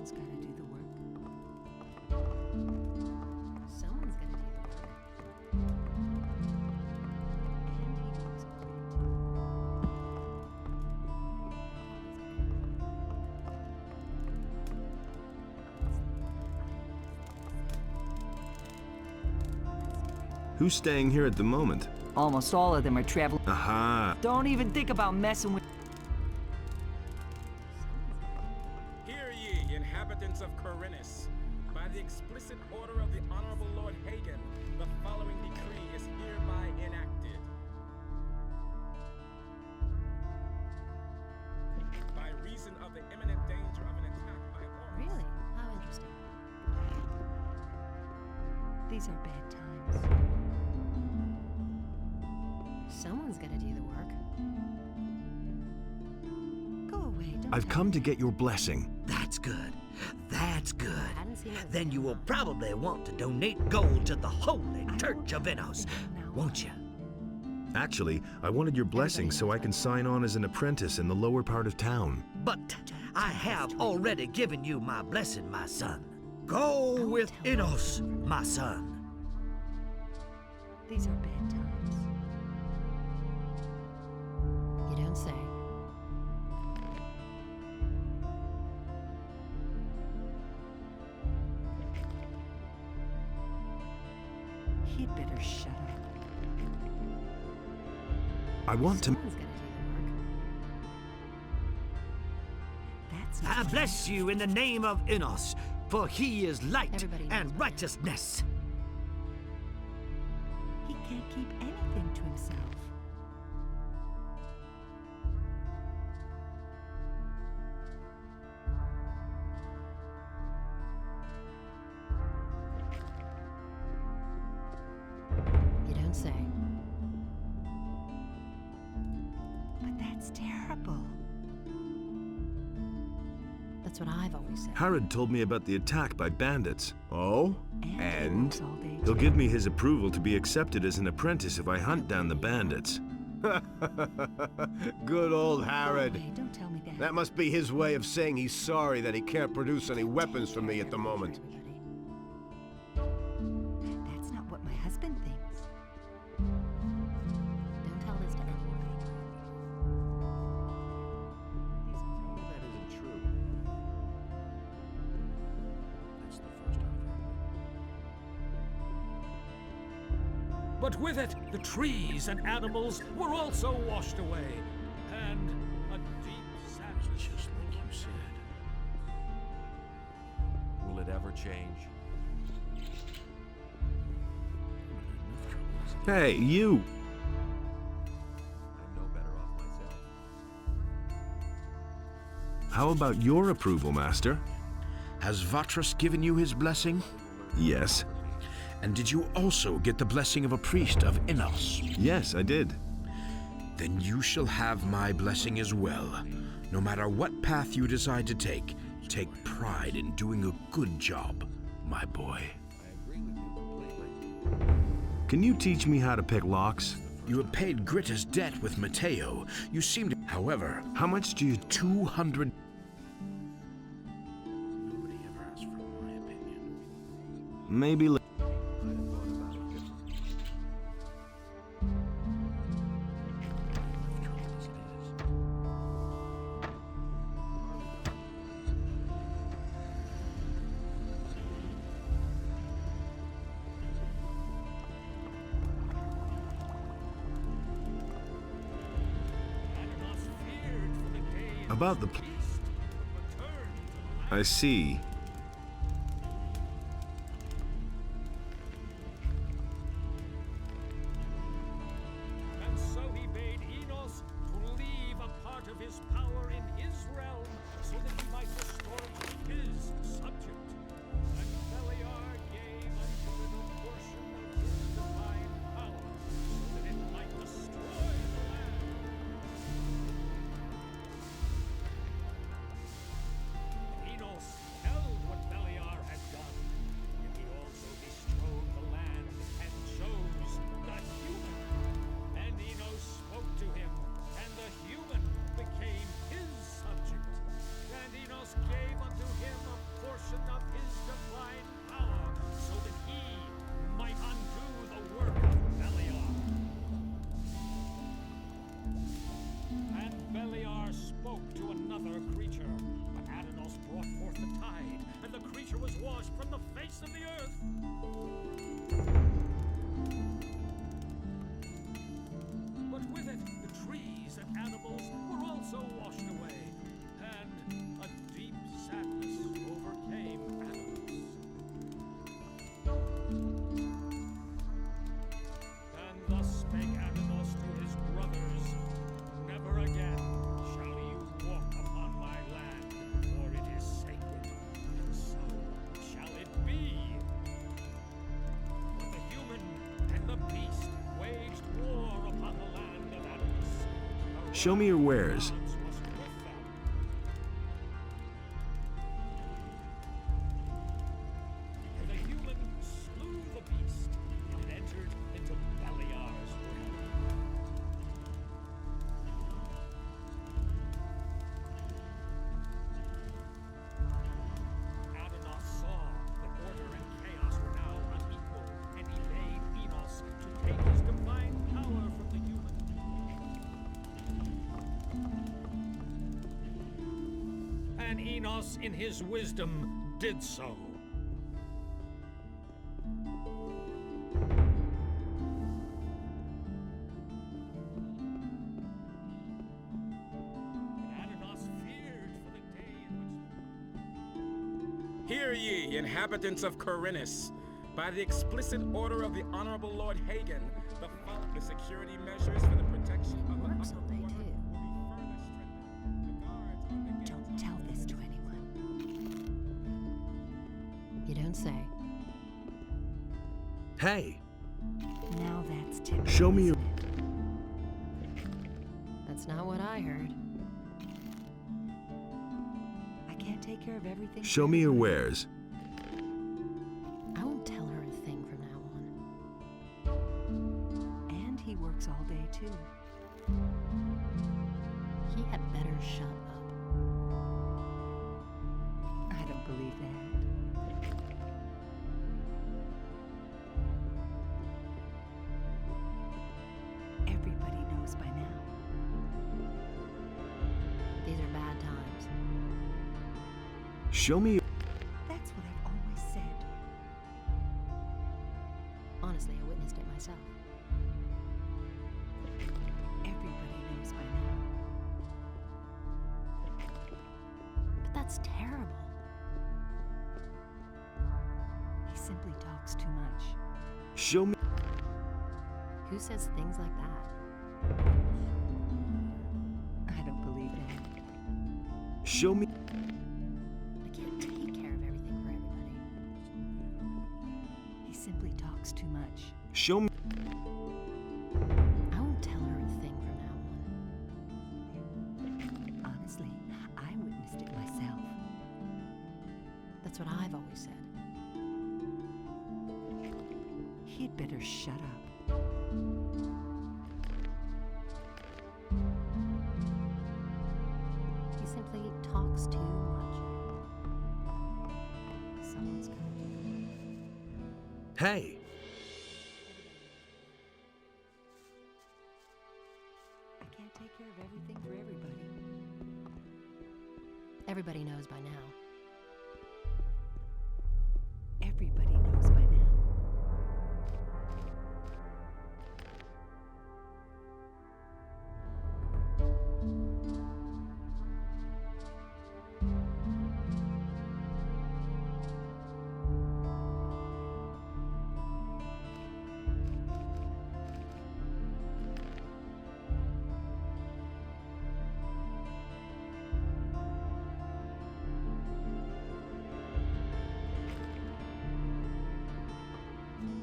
Someone's got to do the work. Someone's got to do the work. And he wants it Who's staying here at the moment? Almost all of them are traveling. Aha! Don't even think about messing with. Hear ye, inhabitants of Corinthus. By the explicit order of the Honorable Lord Hagen, the following decree is hereby enacted. By reason of the imminent danger of an attack by orcs. Really? How interesting. These are bad times. Someone's got to do the work. Go away, don't I've come to get your blessing. That's good. That's good. hadn't seen it. Then you will probably want to donate gold to the Holy Church of Enos, won't you? Actually, I wanted your blessing so I can sign on as an apprentice in the lower part of town. But I have already given you my blessing, my son. Go with Enos, my son. These are bad times. You don't say. He'd better shut up. I want to... Someone's gonna do the work. That's I not bless you in the name of Enos, for he is light Everybody knows and what righteousness. He can't keep anything to himself. You don't say. But that's terrible. That's what I've always said. Harrod told me about the attack by bandits. Oh? He And? works all day, He'll too. give me his approval to be accepted as an apprentice if I hunt down the bandits. Good old Go Harrod. away, don't tell me that. That must be his way of saying he's sorry that he can't produce any weapons for me at the moment. That's not what my husband thinks. Don't tell this to anyone. That isn't true. That's the first I've heard. But with it, the trees and animals were also washed away, and a deep sadness. Just like you said. Will it ever change? Hey, you! I'm no better off myself. How about your approval, Master? Has Vatras given you his blessing? Yes. And did you also get the blessing of a priest of Enos? Yes, I did. Then you shall have my blessing as well. No matter what path you decide to take pride in doing a good job, my boy. Can you teach me how to pick locks? You have paid Gritta's debt with Mateo. You seem to... However, How much do you... 200... Nobody ever asked for my opinion. Maybe... Trouble as it is. Adanos feared for the day in About the... which the beast would return to life. I see. And so he bade Enos to leave a part of his power in his realm so that he might restore it to his subject. And Beliar gave unto it a portion of his divine power so that it might destroy the land. Enos held spoke to another creature, but Adanos brought forth the tide, and the creature was washed from the face of the earth. But with it, the trees and animals were also washed away, and a deep sadness overcame Adanos. And thus spake Adanos to his brothers, "Never again shall you walk upon my land, for it is sacred, and so shall it be." But the human and the beast waged war upon the land of Adanos. Show me your wares. Gods was with them. For the human slew the beast, and it entered into Beliar's realm. Adanos saw that order and chaos were now unequal, and he bade Enos to take his divine power from the human. And Enos, in his wisdom, did so. And Adanos feared for the day in which Hear ye, inhabitants of Corinus. By the explicit order of the Honorable Lord Hagen, the security measures for the protection of the Works upper all day, quarter too. will be further strengthened. The guards on the gates Don't tell this to anyone. You don't say. Hey, Now that's typical. show me your. isn't it? That's not what I heard. I can't take care of everything. for Show me your everybody. wares. I won't tell her a thing from now on. And he works all day too. He had better shut up. I don't believe that. Everybody knows by now. These are bad times. Show me. That's what I've always said. Honestly, I witnessed it myself. Everybody knows by now. But that's terrible. He simply talks too much. Show me. Who says things like that? I don't believe that. Show me. I can't take care of everything for everybody. He simply talks too much. Show me. I won't tell her a thing from now on. Honestly, I witnessed it myself. That's what I've always said. He'd better shut up. He simply talks too much. Someone's gonna do it. Hey, I can't take care of everything for everybody. Everybody knows by now. Everybody knows by now.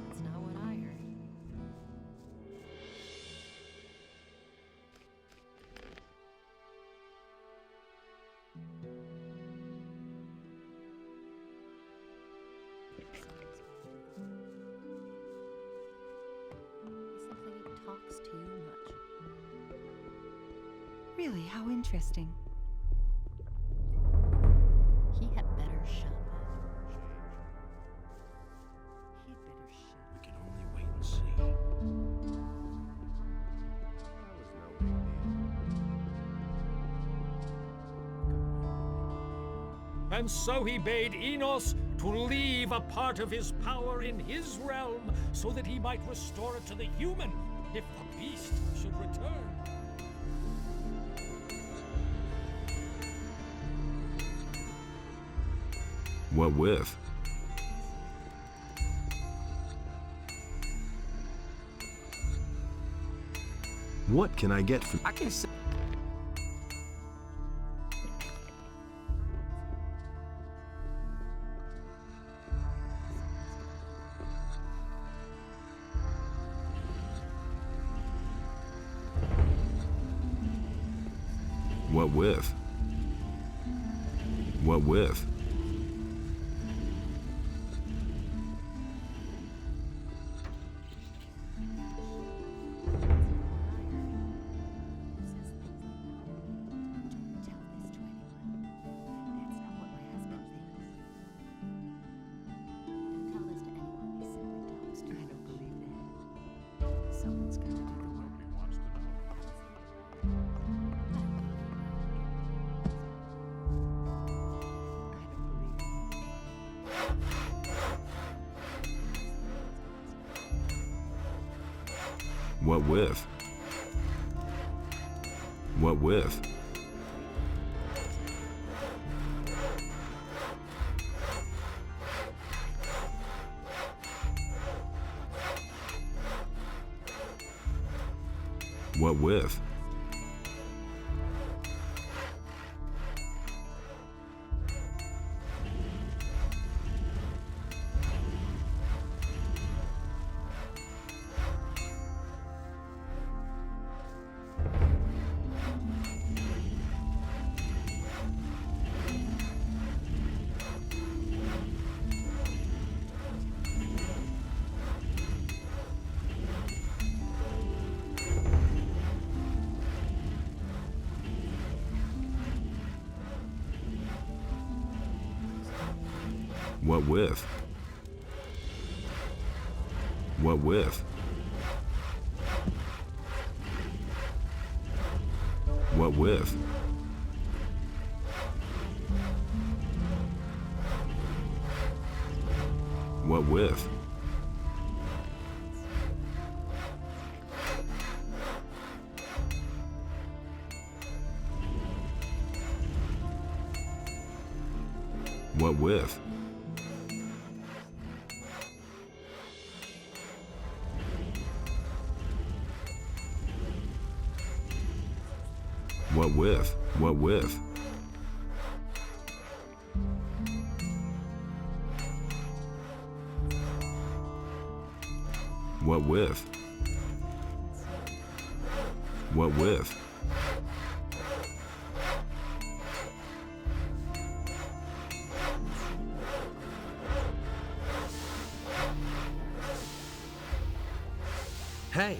That's not what I heard. He simply talks too much. Really, how interesting. He had better shut up. He'd better shut up. We can only wait and see. That was no big deal. And so he bade Enos to leave a part of his power in his realm so that he might restore it to the human if the beast should return. What with? What can I get for... I can say. What with? What with? Someone's got to do the work. What with? What with? What with? What with? What with? What with? What with? What with? What with? What with? What with? What with? Hey,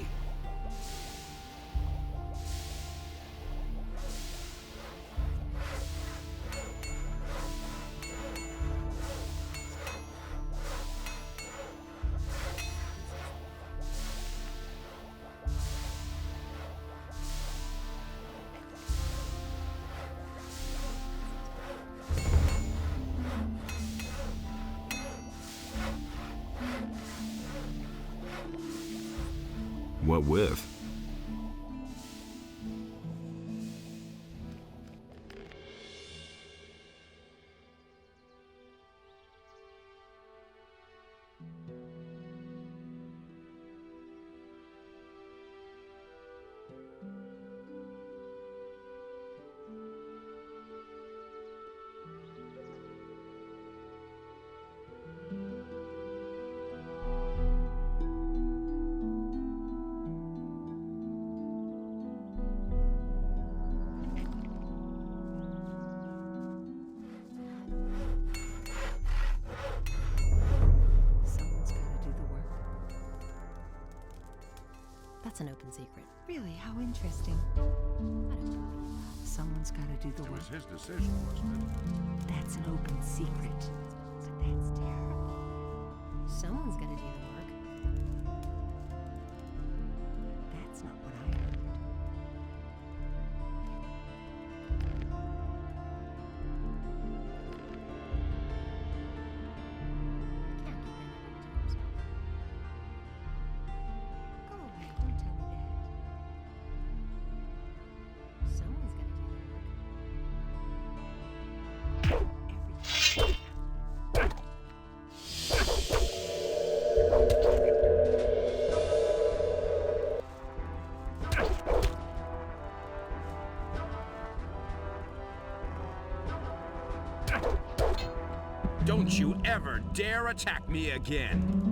What with? Someone's got to do the work. That's an open secret. Really, how interesting. I don't believe that. Someone's got to do the It work. was his decision, wasn't it? That's an open secret. But that's terrible. Someone's got to do the work. That's not what I heard. Don't you ever dare attack me again!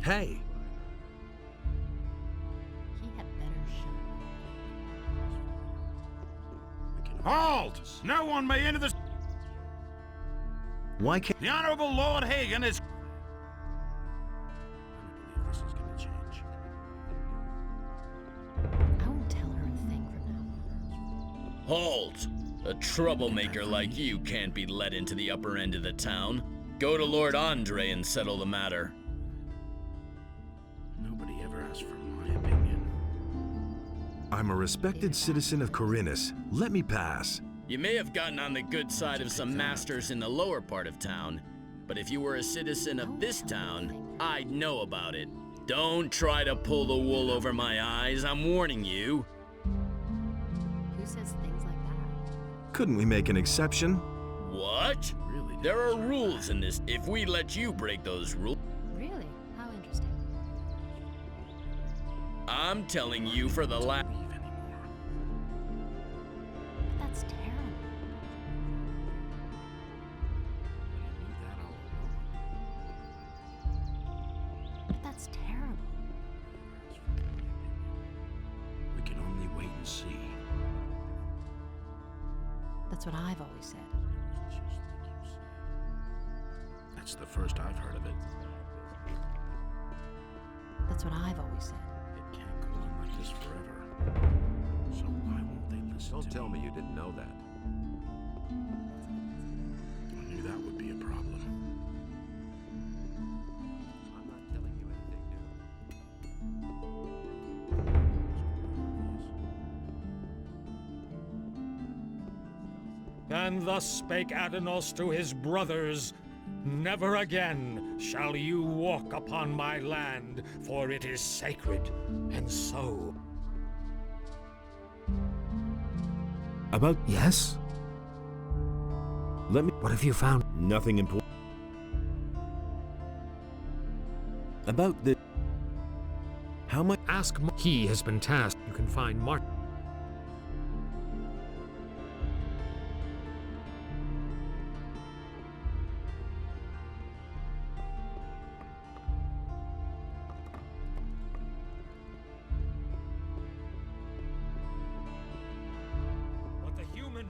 Hey! He had better show. Halt! No one may enter the... Why can't... The Honorable Lord Hagen is... I won't tell her a thing from now on. Halt! A troublemaker like you can't be let into the upper end of the town. Go to Lord Andre and settle the matter. Nobody ever asked for my opinion. I'm a respected citizen of Corinus. Let me pass. You may have gotten on the good side of some masters in the lower part of town, but if you were a citizen of this town, I'd know about it. Don't try to pull the wool over my eyes, I'm warning you. Who says things like that? Couldn't we make an exception? What? Really? There are rules in this. If we let you break those rules, Really? How interesting. I'm telling you for the last. Leave anymore. But that's terrible. I knew that all along. But that's terrible. Ask for my opinion. We can only wait and see. That's what I've always said. It was just like you say. That's the first I've heard of it. That's what I've always said. It can't go on like this forever. So why won't they listen Don't to tell me? me you didn't know that. I knew that would be a problem. I'm not telling you anything new. And thus spake Adanos to his brothers, Never again shall you walk upon my land, for it is sacred, and so. About... Yes? Let me... What have you found? Nothing important. About the... How much... Ask He has been tasked. You can find Martin. But the human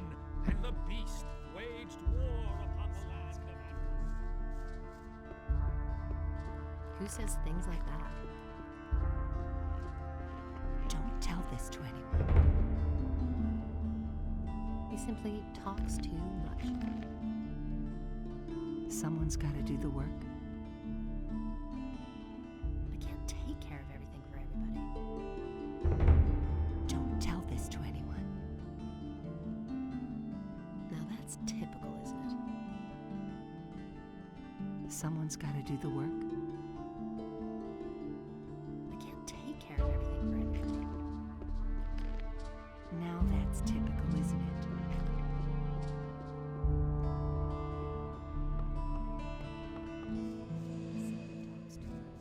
and the beast waged war upon the land of Who says things like that? Don't tell this to anyone. He simply talks too much. Someone's gotta do the work. I can't take care of everything for everybody. Don't tell this to anyone. Now that's typical, isn't it? Someone's gotta do the work. I can't take care of everything for everybody. Now that's typical, isn't it? Talks too much.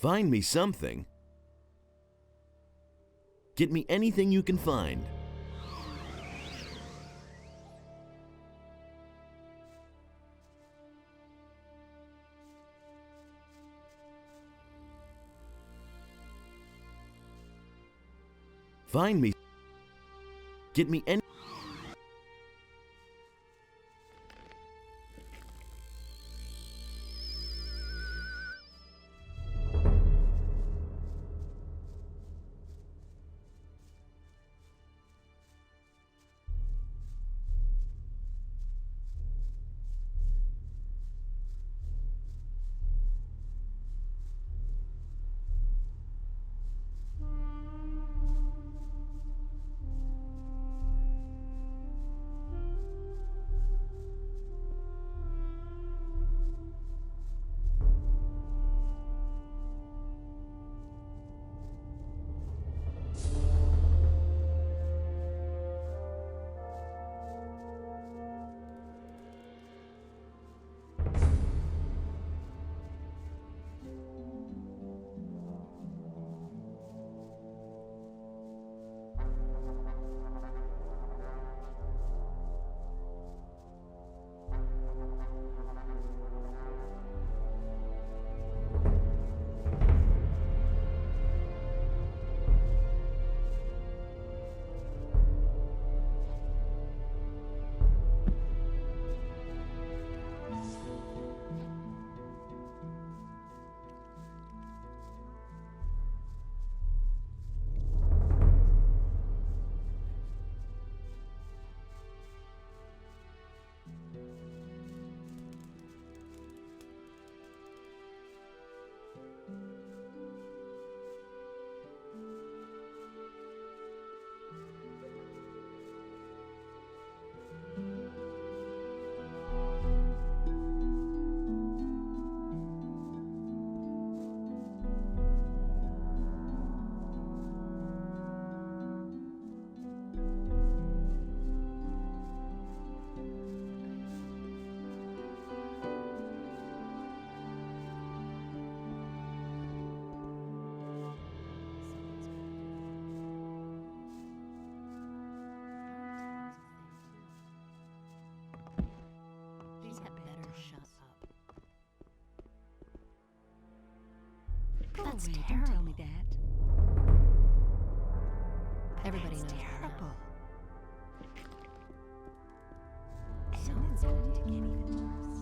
Find me something. Get me anything you can find. Find me. Get me any. That's away, terrible. Don't tell me that. Everybody knows Terrible. Someone's going to get even worse.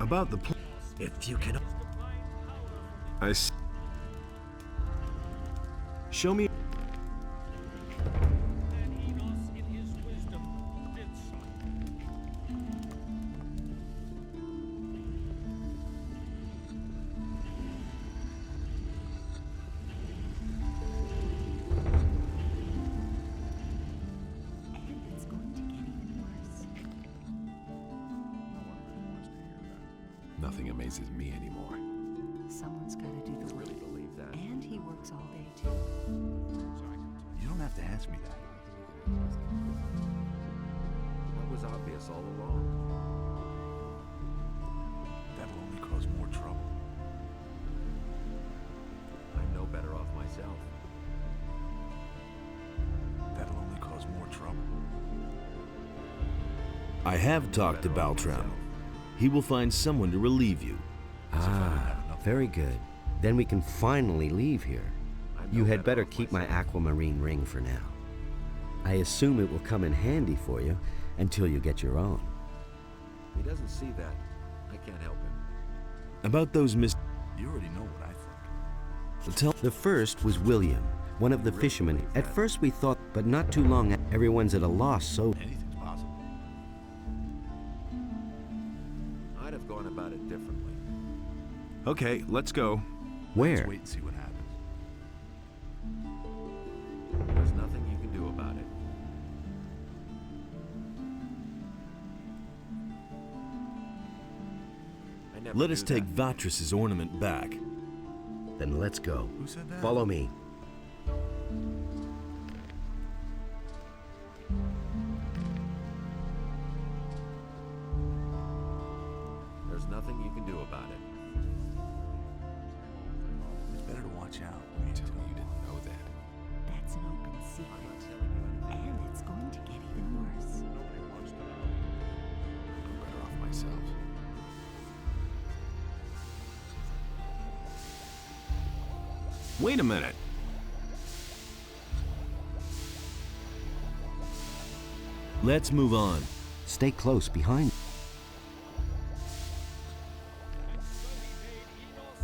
About the If you can. Show me. And Enos in his wisdom did so. And it's going to get even worse. Nothing amazes me anymore. Someone's got to do the work. Really believe that? And he works all day, too. You don't have to ask me that. That was obvious all along. That'll only cause more trouble. I'm no better off myself. That'll only cause more trouble. I have talked to Baltram. He will find someone to relieve you. Ah, very good. Then we can finally leave here. You had better keep my aquamarine ring for now. I assume it will come in handy for you until you get your own. He doesn't see that. I can't help him. About those You already know what I think. The first was William, one of the fishermen. At first we thought, but not too long, everyone's at a loss, so... Anything's possible. have gone about it differently. Okay, let's go. Where? Let's wait and see what happens. There's nothing you can do about it. Let us take Vatris's ornament back. Then let's go. Who said that? Follow me. There's nothing you can do about it. It's better to watch out. You tell me you didn't know that. That's an open secret. And it's going to get even worse. I'm better off myself. Wait a minute. Let's move on. Stay close behind. And so he made Enos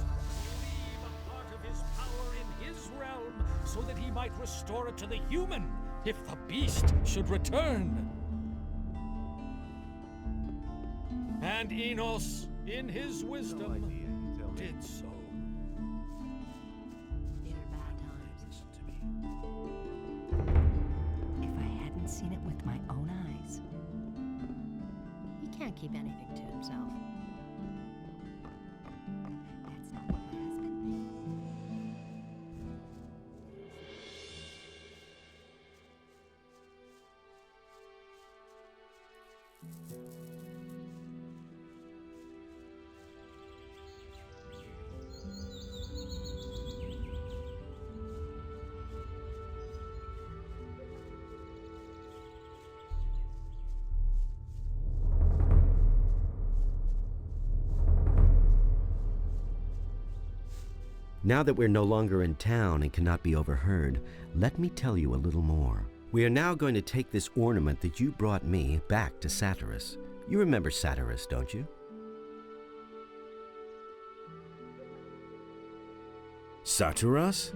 leave a part of his power in his realm, so that he might restore it to the human, if the beast should return. And Enos, in his wisdom, did so. They were bad times. Listen to me. If I hadn't seen it with my own eyes. He can't keep anything to himself. That's not what my husband thinks. Now that we're no longer in town and cannot be overheard, let me tell you a little more. We are now going to take this ornament that you brought me back to Saturas. You remember Saturas, don't you? Saturas?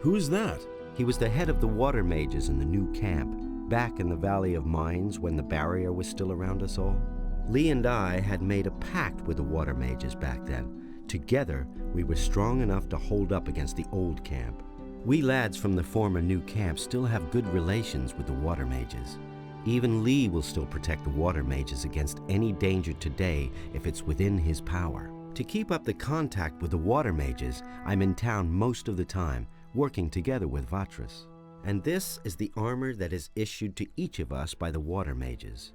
Who is that? He was the head of the water mages in the new camp, back in the Valley of Mines when the barrier was still around us all. Lee and I had made a pact with the water mages back then. Together, we were strong enough to hold up against the old camp. We lads from the former new camp still have good relations with the water mages. Even Lee will still protect the water mages against any danger today if it's within his power. To keep up the contact with the water mages, I'm in town most of the time, working together with Vatris. And this is the armor that is issued to each of us by the water mages.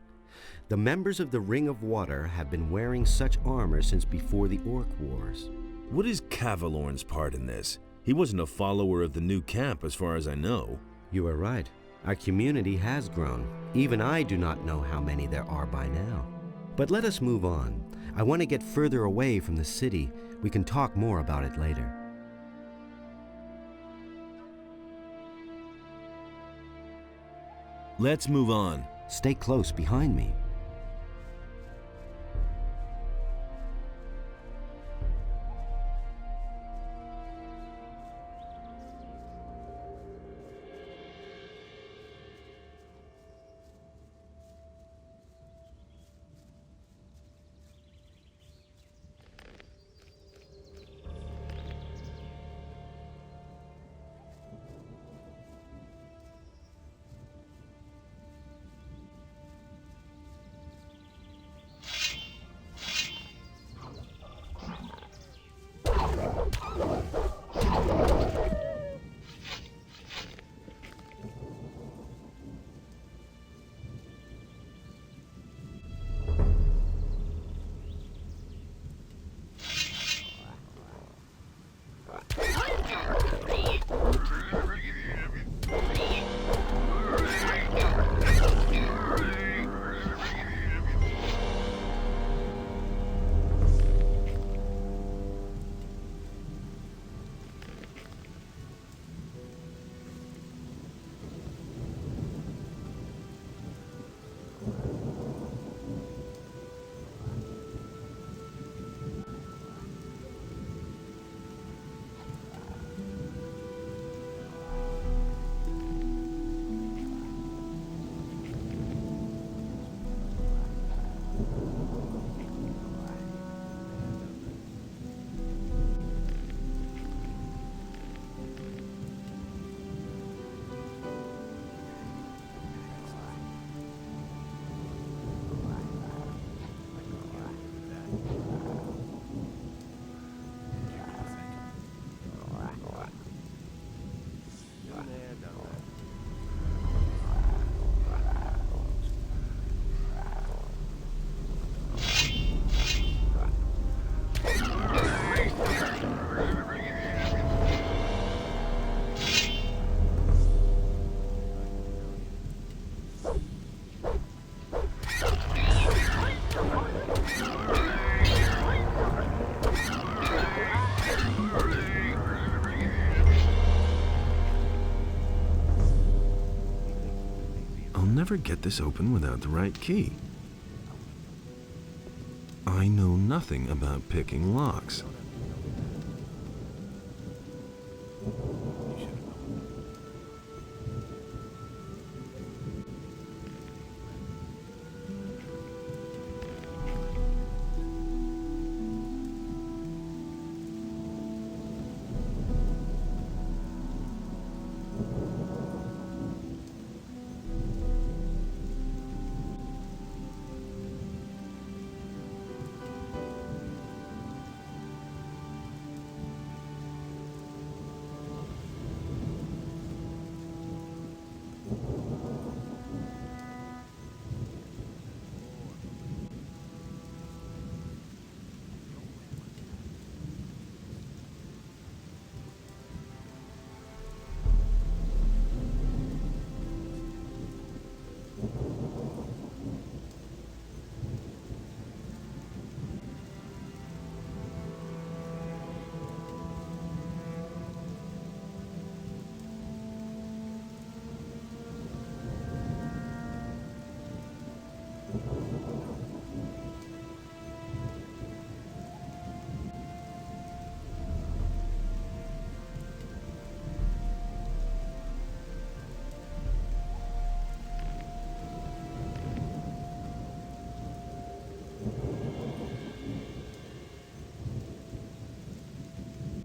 The members of the Ring of Water have been wearing such armor since before the Orc Wars. What is Cavalorn's part in this? He wasn't a follower of the new camp as far as I know. You are right. Our community has grown. Even I do not know how many there are by now. But let us move on. I want to get further away from the city. We can talk more about it later. Let's move on. Stay close behind me. never get this open without the right key. I know nothing about picking locks.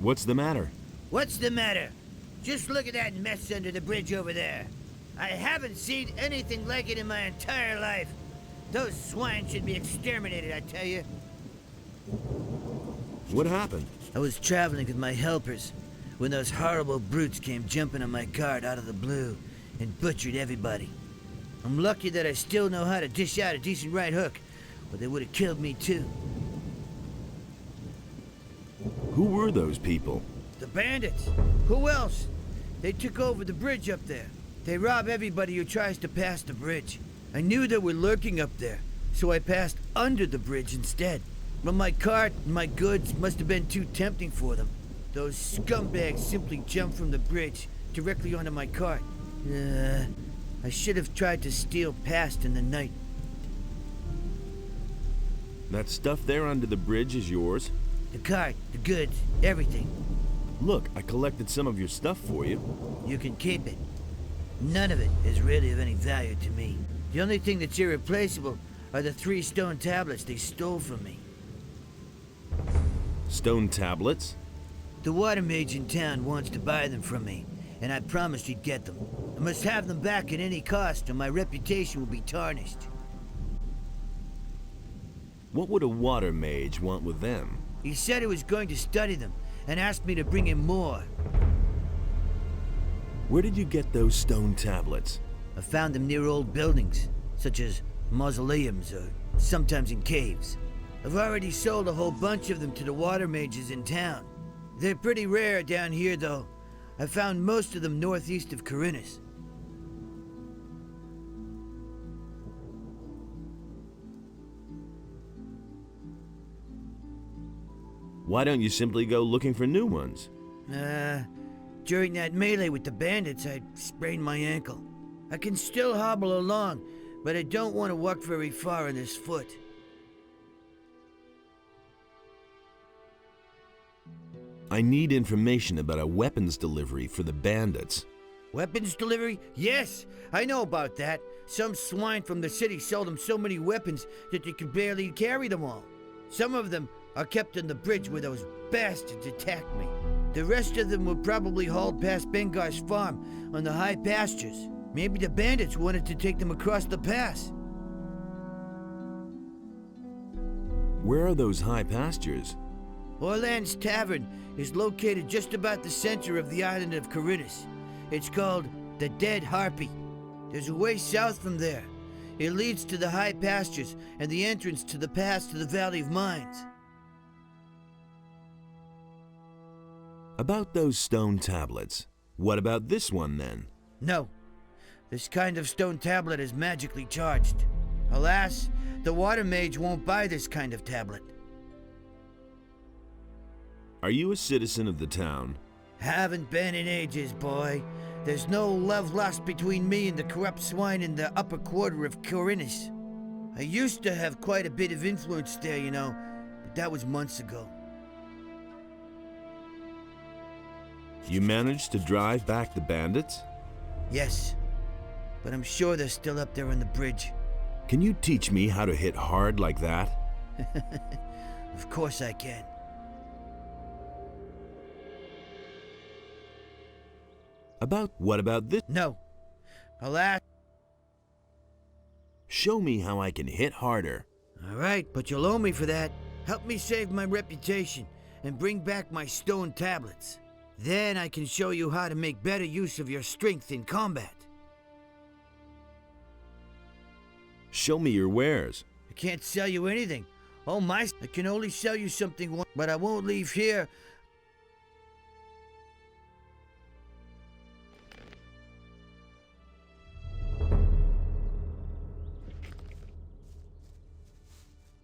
What's the matter? What's the matter? Just look at that mess under the bridge over there. I haven't seen anything like it in my entire life. Those swine should be exterminated, I tell you. What happened? I was traveling with my helpers when those horrible brutes came jumping on my cart out of the blue and butchered everybody. I'm lucky that I still know how to dish out a decent right hook, or they would have killed me too. Who were those people? The bandits. Who else? They took over the bridge up there. They rob everybody who tries to pass the bridge. I knew they were lurking up there, so I passed under the bridge instead. But my cart and my goods must have been too tempting for them. Those scumbags simply jumped from the bridge directly onto my cart. I should have tried to steal past in the night. That stuff there under the bridge is yours? The cart, the goods, everything. Look, I collected some of your stuff for you. You can keep it. None of it is really of any value to me. The only thing that's irreplaceable are the 3 stone tablets they stole from me. Stone tablets? The water mage in town wants to buy them from me, and I promised he'd get them. I must have them back at any cost, or my reputation will be tarnished. What would a water mage want with them? He said he was going to study them, and asked me to bring him more. Where did you get those stone tablets? I found them near old buildings, such as mausoleums or sometimes in caves. I've already sold a whole bunch of them to the water mages in town. They're pretty rare down here, though. I found most of them northeast of Corinus. Why don't you simply go looking for new ones? During that melee with the bandits, I sprained my ankle. I can still hobble along, but I don't want to walk very far on this foot. I need information about a weapons delivery for the bandits. Weapons delivery? Yes, I know about that. Some swine from the city sold them so many weapons that they could barely carry them all. Some of them are kept on the bridge where those bastards attacked me. The rest of them were probably hauled past Bengar's farm on the high pastures. Maybe the bandits wanted to take them across the pass. Where are those high pastures? Orland's Tavern is located just about the center of the island of Corinus. It's called the Dead Harpy. There's a way south from there. It leads to the high pastures and the entrance to the pass to the Valley of Mines. About those stone tablets, what about this one then? No. This kind of stone tablet is magically charged. Alas, the water mage won't buy this kind of tablet. Are you a citizen of the town? Haven't been in ages, boy. There's no love lost between me and the corrupt swine in the upper quarter of Corinus. I used to have quite a bit of influence there, you know, but that was months ago. You managed to drive back the bandits? Yes, but I'm sure they're still up there on the bridge. Can you teach me how to hit hard like that? Of course I can. What about this? No. I'll ask. Show me how I can hit harder. All right, but you'll owe me for that. Help me save my reputation and bring back my stone tablets. Then I can show you how to make better use of your strength in combat. Show me your wares. I can't sell you anything. Oh my, I can only sell you something once, but I won't leave here.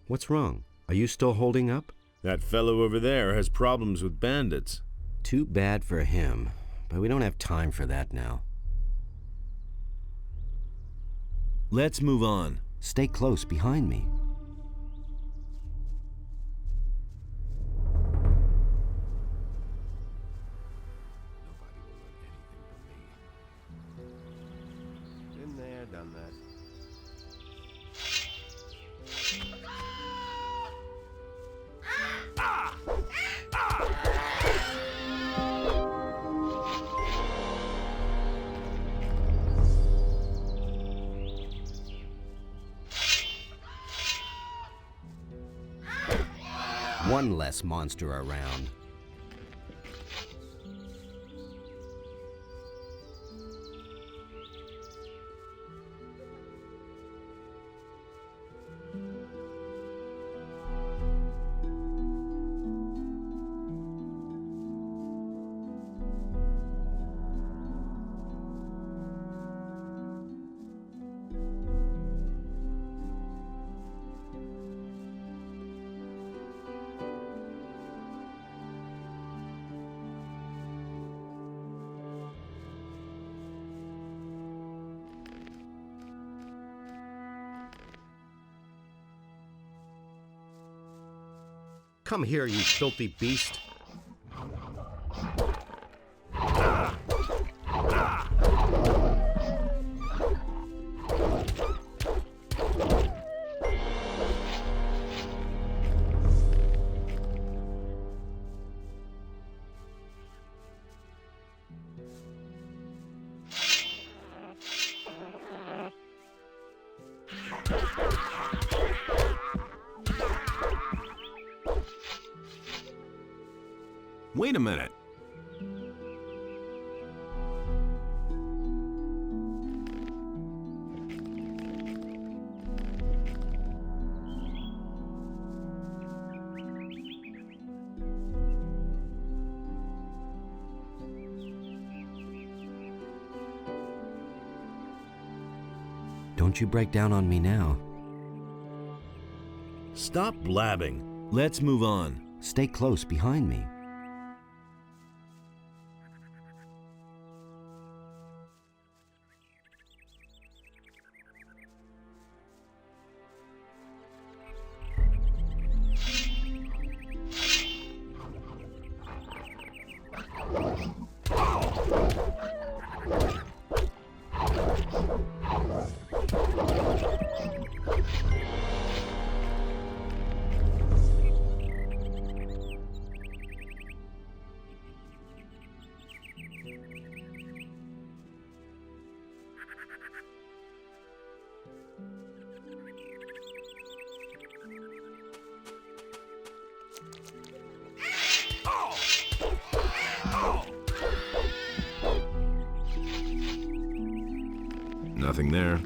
What's wrong? Are you still holding up? That fellow over there has problems with bandits. Too bad for him, but we don't have time for that now. Let's move on. Stay close behind me. Been there, done that. One less monster around. Come here, you filthy beast. Wait a minute. Don't you break down on me now. Stop blabbing. Let's move on. Stay close behind me. Nothing there.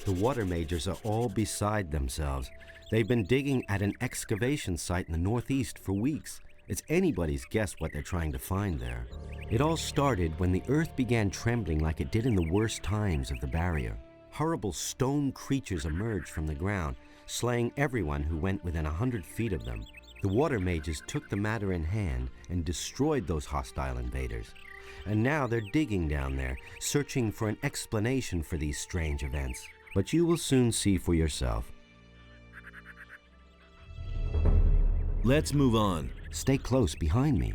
The water mages are all beside themselves. They've been digging at an excavation site in the northeast for weeks. It's anybody's guess what they're trying to find there. It all started when the earth began trembling like it did in the worst times of the barrier. Horrible stone creatures emerged from the ground, slaying everyone who went within 100 feet of them. The water mages took the matter in hand and destroyed those hostile invaders. And now they're digging down there, searching for an explanation for these strange events. But you will soon see for yourself. Let's move on. Stay close behind me.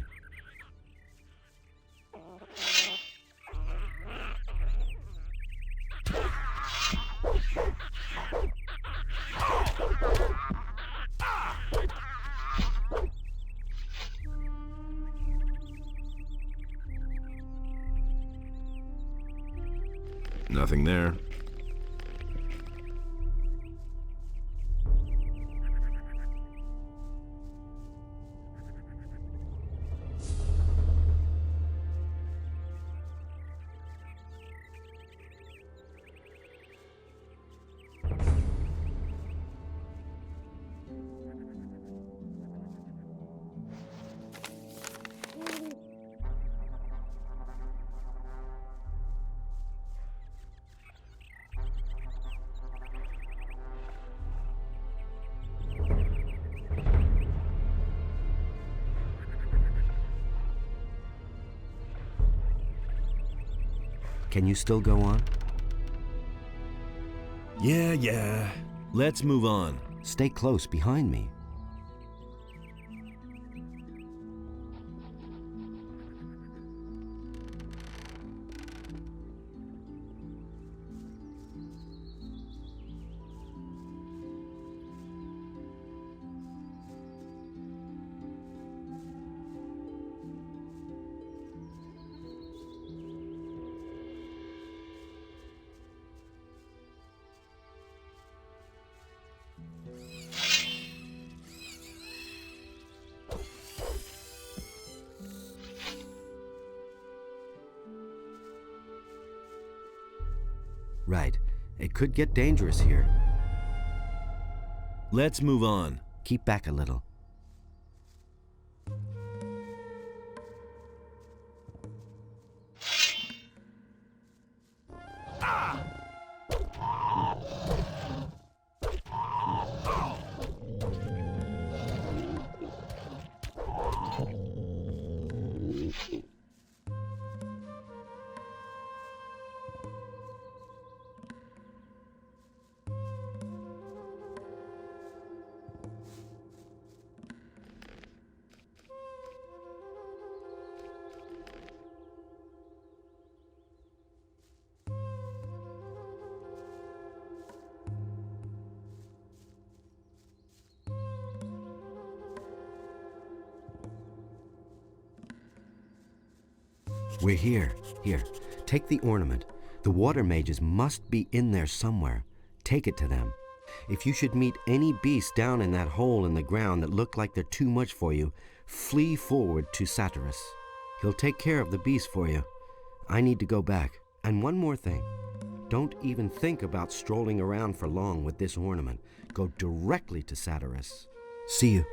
Nothing there. Can you still go on? Yeah. Let's move on. Stay close behind me. Right. It could get dangerous here. Let's move on. Keep back a little. We're here. Here, take the ornament. The water mages must be in there somewhere. Take it to them. If you should meet any beast down in that hole in the ground that look like they're too much for you, flee forward to Saturas. He'll take care of the beast for you. I need to go back. And one more thing. Don't even think about strolling around for long with this ornament. Go directly to Saturas. See you.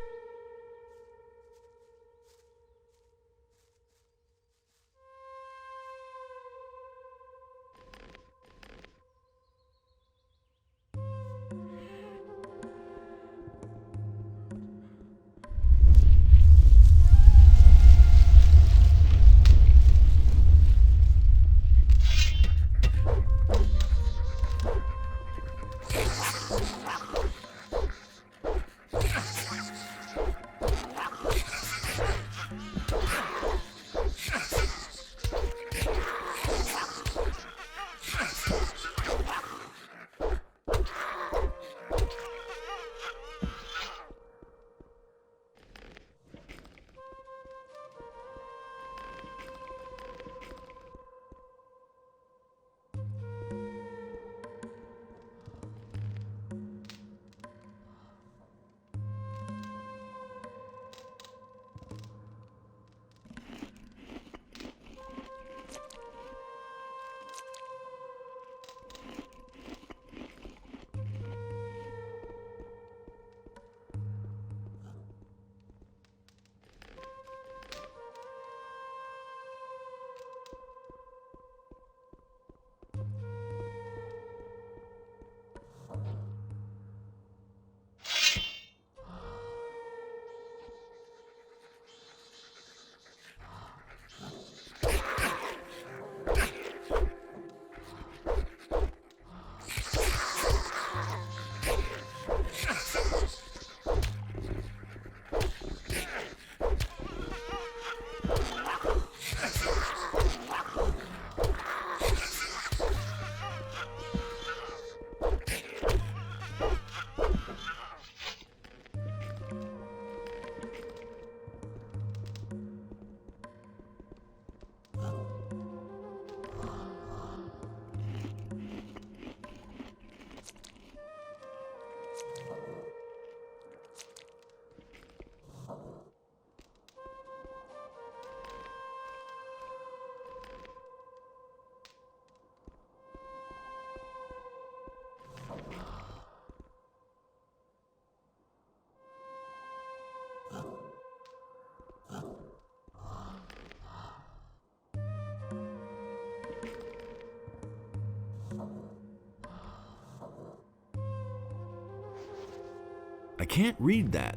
can't read that.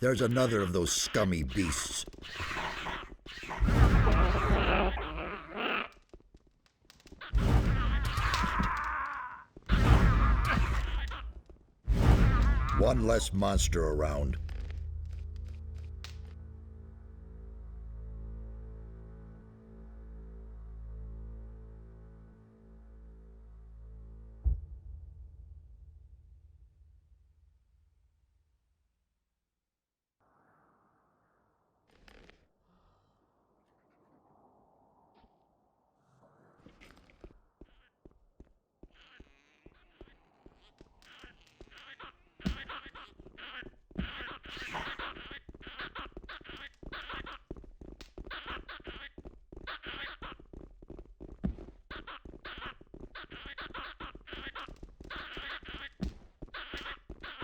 There's another of those scummy beasts. One less monster around.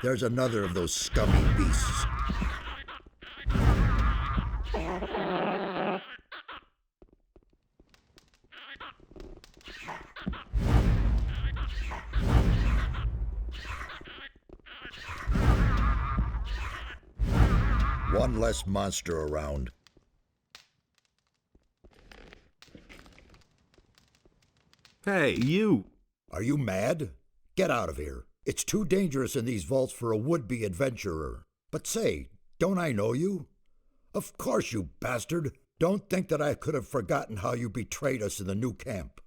There's another of those scummy beasts. One less monster around. Hey, you! Are you mad? Get out of here. It's too dangerous in these vaults for a would-be adventurer. But say, don't I know you? Of course, you bastard. Don't think that I could have forgotten how you betrayed us in the new camp.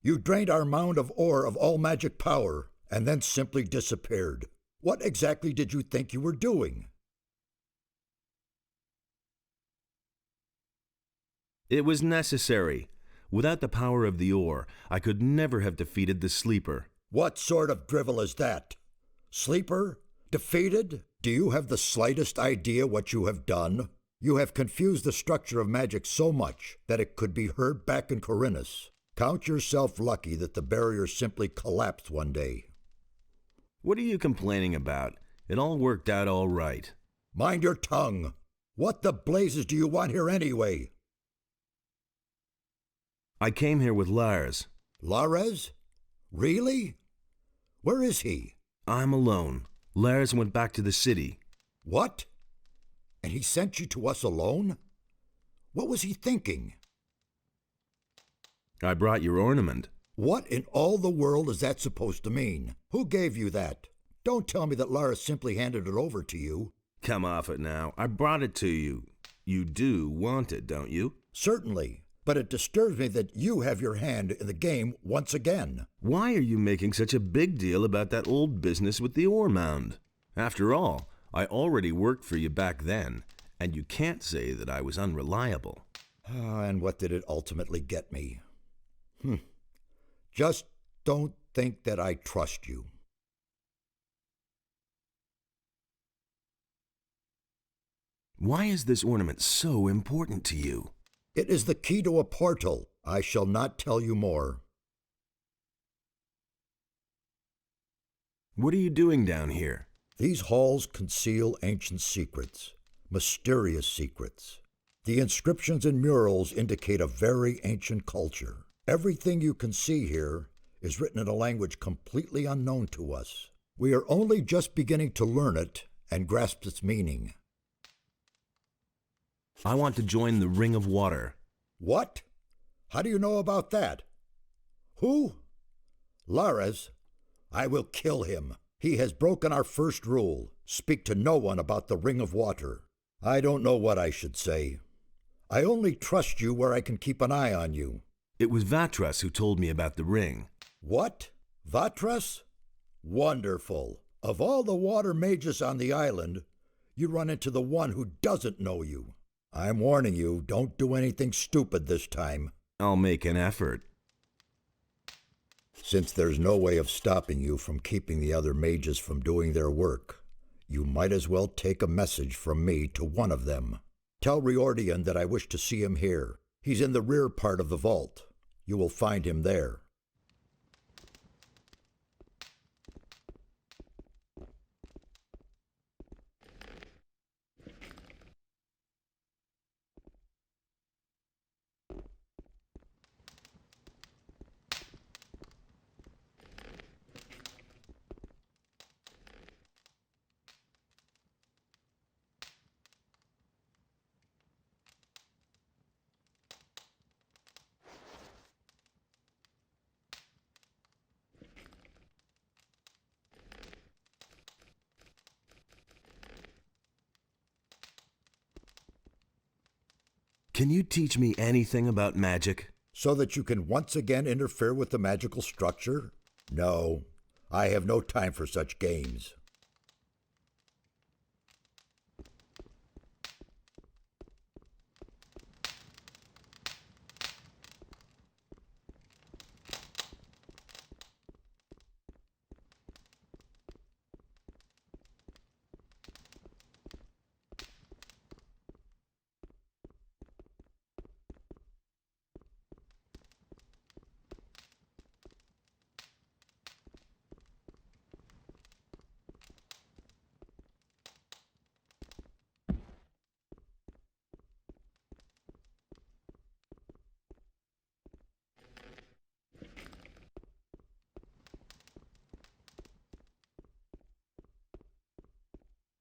You drained our mound of ore of all magic power, and then simply disappeared. What exactly did you think you were doing? It was necessary. Without the power of the ore, I could never have defeated the Sleeper. What sort of drivel is that? Sleeper? Defeated? Do you have the slightest idea what you have done? You have confused the structure of magic so much that it could be heard back in Corinus. Count yourself lucky that the barrier simply collapsed one day. What are you complaining about? It all worked out all right. Mind your tongue. What the blazes do you want here anyway? I came here with Lares. Lares? Really? Where is he? I'm alone. Lares went back to the city. What? And he sent you to us alone? What was he thinking? I brought your ornament. What in all the world is that supposed to mean? Who gave you that? Don't tell me that Lares simply handed it over to you. Come off it now. I brought it to you. You do want it, don't you? Certainly. But it disturbs me that you have your hand in the game once again. Why are you making such a big deal about that old business with the ore mound? After all, I already worked for you back then, and you can't say that I was unreliable. And what did it ultimately get me? Just don't think that I trust you. Why is this ornament so important to you? It is the key to a portal. I shall not tell you more. What are you doing down here? These halls conceal ancient secrets, mysterious secrets. The inscriptions and murals indicate a very ancient culture. Everything you can see here is written in a language completely unknown to us. We are only just beginning to learn it and grasp its meaning. I want to join the Ring of Water. What? How do you know about that? Who? Lares? I will kill him. He has broken our first rule. Speak to no one about the Ring of Water. I don't know what I should say. I only trust you where I can keep an eye on you. It was Vatras who told me about the ring. What? Vatras? Wonderful. Of all the water mages on the island, you run into the one who doesn't know you. I'm warning you, don't do anything stupid this time. I'll make an effort. Since there's no way of stopping you from keeping the other mages from doing their work, you might as well take a message from me to one of them. Tell Riordian that I wish to see him here. He's in the rear part of the vault. You will find him there. Can you teach me anything about magic? So that you can once again interfere with the magical structure? No, I have no time for such games.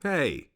Hey!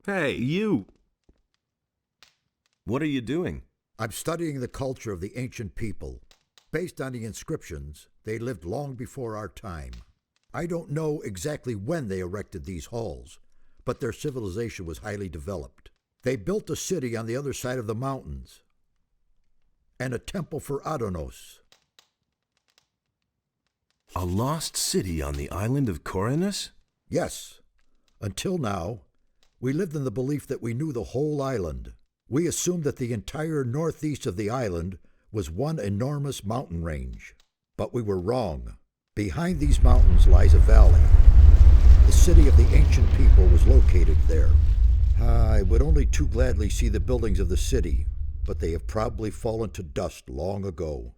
Hey, you! What are you doing? I'm studying the culture of the ancient people. Based on the inscriptions, they lived long before our time. I don't know exactly when they erected these halls, but their civilization was highly developed. They built a city on the other side of the mountains, and a temple for Adonos. A lost city on the island of Corinus? Yes. Until now, we lived in the belief that we knew the whole island. We assumed that the entire northeast of the island was one enormous mountain range. But we were wrong. Behind these mountains lies a valley. The city of the ancient people was located there. I would only too gladly see the buildings of the city, but they have probably fallen to dust long ago.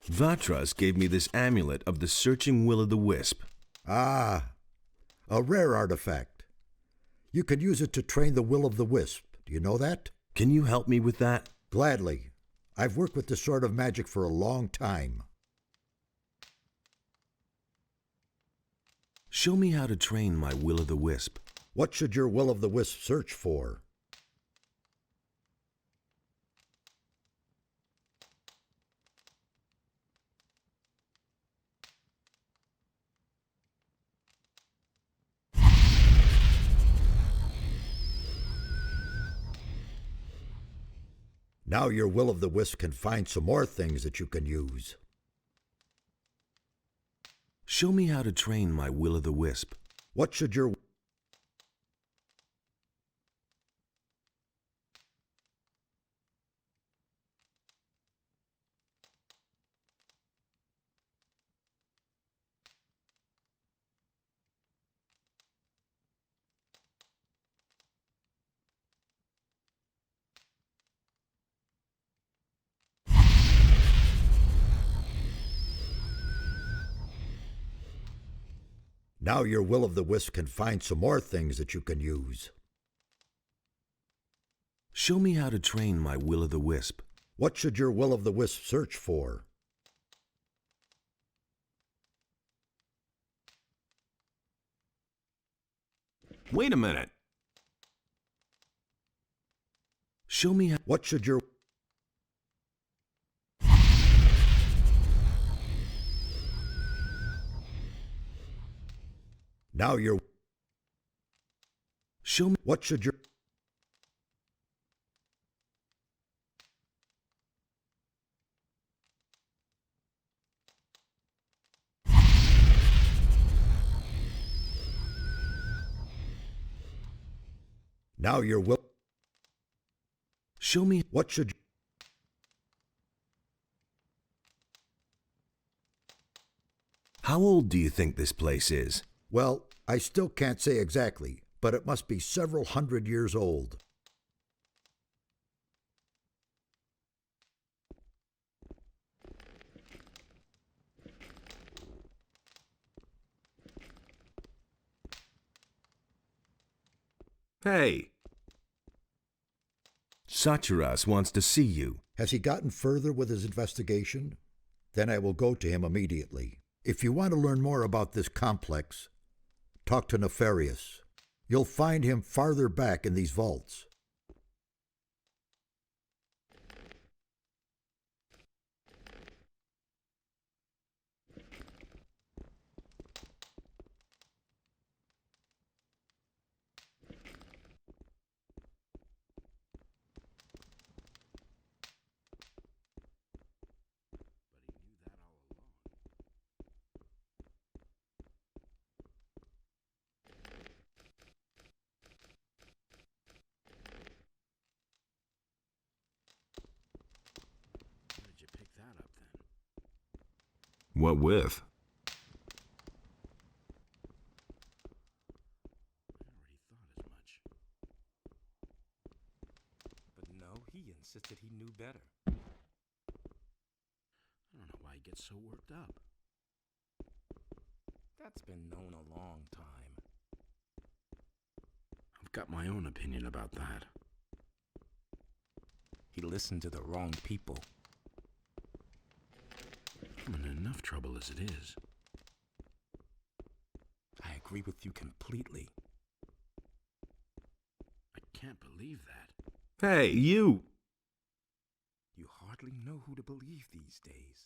Vatras gave me this amulet of the searching will-o'-the-wisp. Ah, a rare artifact. You can use it to train the will-o'-the-wisp. Do you know that? Can you help me with that? Gladly. I've worked with this sort of magic for a long time. Show me how to train my will-o'-the-wisp. What should your will-o'-the-wisp search for? Now your will-o'-the-wisp can find some more things that you can use. Show me how to train my will-o'-the-wisp. What should your... Now your will-o'-the-wisp can find some more things that you can use. Show me how to train my will-o'-the-wisp. What should your will-o'-the-wisp search for? Wait a minute. Show me how... What should your... Now your... Show me... What should your... Now your will... Show me... What should... How old do you think this place is? Well, I still can't say exactly, but it must be several hundred years old. Hey! Saturas wants to see you. Has he gotten further with his investigation? Then I will go to him immediately. If you want to learn more about this complex, talk to Nefarious. You'll find him farther back in these vaults. What with? But no, he insisted he knew better. I don't know why he gets so worked up. That's been known a long time. I've got my own opinion about that. He listened to the wrong people. I'm in enough trouble as it is. I agree. agree with you completely. I can't believe that. Hey, you! You hardly know who to believe these days.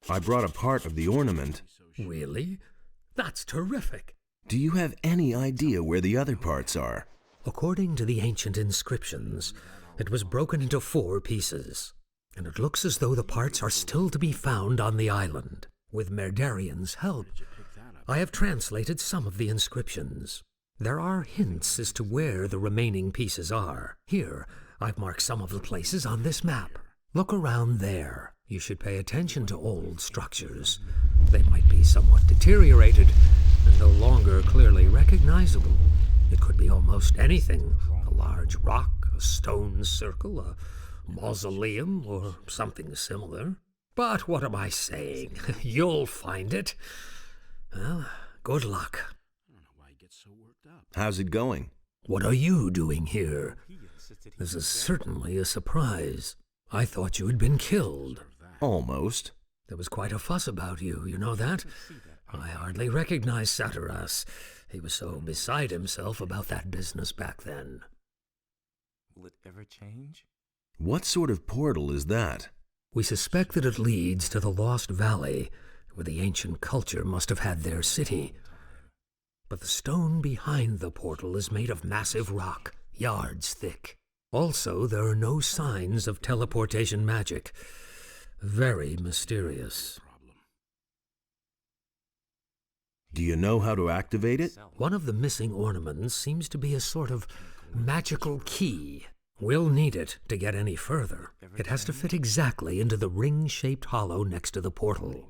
I brought a part of the ornament. Really? That's terrific. Do you have any idea where the other parts are? According to the ancient inscriptions, it was broken into 4 pieces, and it looks as though the parts are still to be found on the island. With Merdarian's help, I have translated some of the inscriptions. There are hints as to where the remaining pieces are. Here, I've marked some of the places on this map. Look around there. You should pay attention to old structures. They might be somewhat deteriorated and no longer clearly recognizable. It could be almost anything. A large rock, a stone circle, a mausoleum, or something similar. But what am I saying? You'll find it. Well, good luck. I don't know why he gets so worked up. How's it going? What are you doing here? This is certainly a surprise. I thought you had been killed. Almost. There was quite a fuss about you, you know that? I hardly recognized Saturas. He was so beside himself about that business back then. Will it ever change? What sort of portal is that? We suspect that it leads to the Lost Valley, where the ancient culture must have had their city. But the stone behind the portal is made of massive rock, yards thick. Also, there are no signs of teleportation magic. Very mysterious. Do you know how to activate it? One of the missing ornaments seems to be a sort of magical key. We'll need it to get any further. It has to fit exactly into the ring-shaped hollow next to the portal.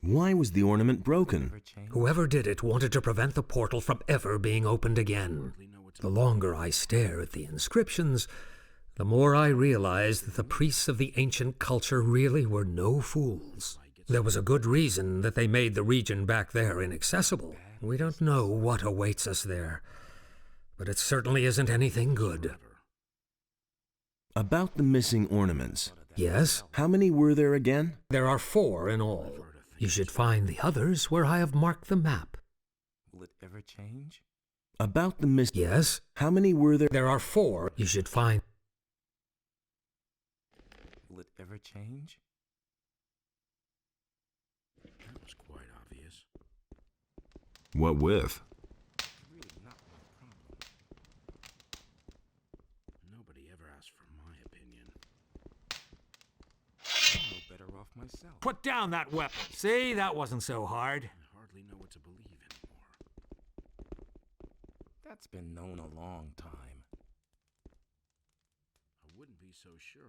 Why was the ornament broken? Whoever did it wanted to prevent the portal from ever being opened again. The longer I stare at the inscriptions, the more I realize that the priests of the ancient culture really were no fools. There was a good reason that they made the region back there inaccessible. We don't know what awaits us there, but it certainly isn't anything good. About the missing ornaments. Yes? How many were there again? There are 4 in all. You should find the others where I have marked the map. Will it ever change? About the Yes? How many were there? There are 4. You should find... Will it ever change? That was quite obvious. What with? Really not my problem. Nobody ever asked for my opinion. I'm no better off myself. Put down that weapon. See, that wasn't so hard. I hardly know what to believe anymore. That's been known a long time. I wouldn't be so sure.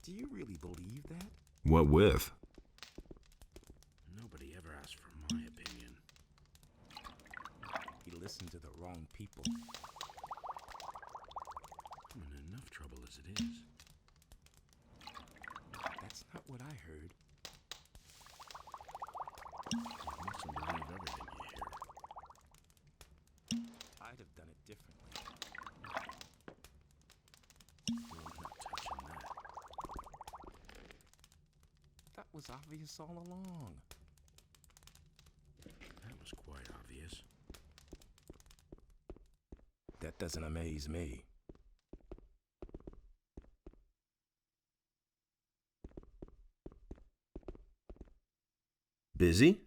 Do you really believe that? What with? Nobody ever asked for my opinion. He listened to the wrong people. I'm in enough trouble as it is. That's not what I heard. You mustn't believe everything you hear. I'd have done it differently. I'm not touching that. That was obvious all along. That was quite obvious. That doesn't amaze me. Busy?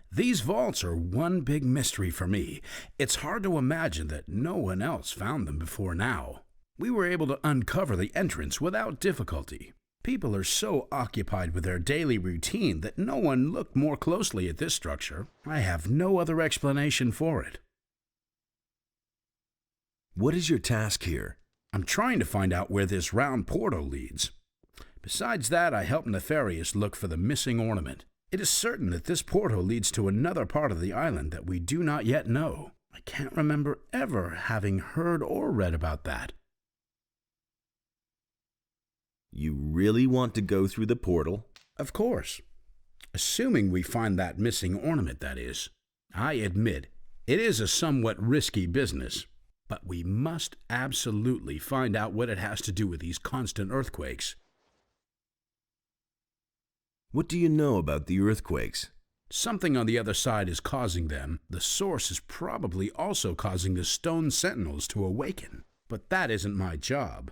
These vaults are one big mystery for me. It's hard to imagine that no one else found them before now. We were able to uncover the entrance without difficulty. People are so occupied with their daily routine that no one looked more closely at this structure. I have no other explanation for it. What is your task here? I'm trying to find out where this round portal leads. Besides that, I helped Nefarious look for the missing ornament. It is certain that this portal leads to another part of the island that we do not yet know. I can't remember ever having heard or read about that. You really want to go through the portal? Of course. Assuming we find that missing ornament, that is. I admit, it is a somewhat risky business, but we must absolutely find out what it has to do with these constant earthquakes. What do you know about the earthquakes? Something on the other side is causing them. The source is probably also causing the stone sentinels to awaken. But that isn't my job.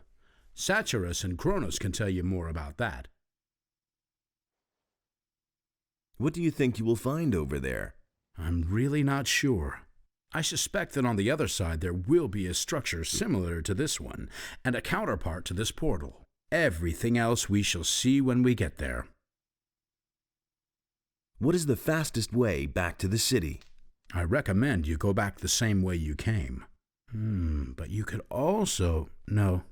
Saturas and Kronos can tell you more about that. What do you think you will find over there? I'm really not sure. I suspect that on the other side there will be a structure similar to this one, and a counterpart to this portal. Everything else we shall see when we get there. What is the fastest way back to the city? I recommend you go back the same way you came. But you could also... No,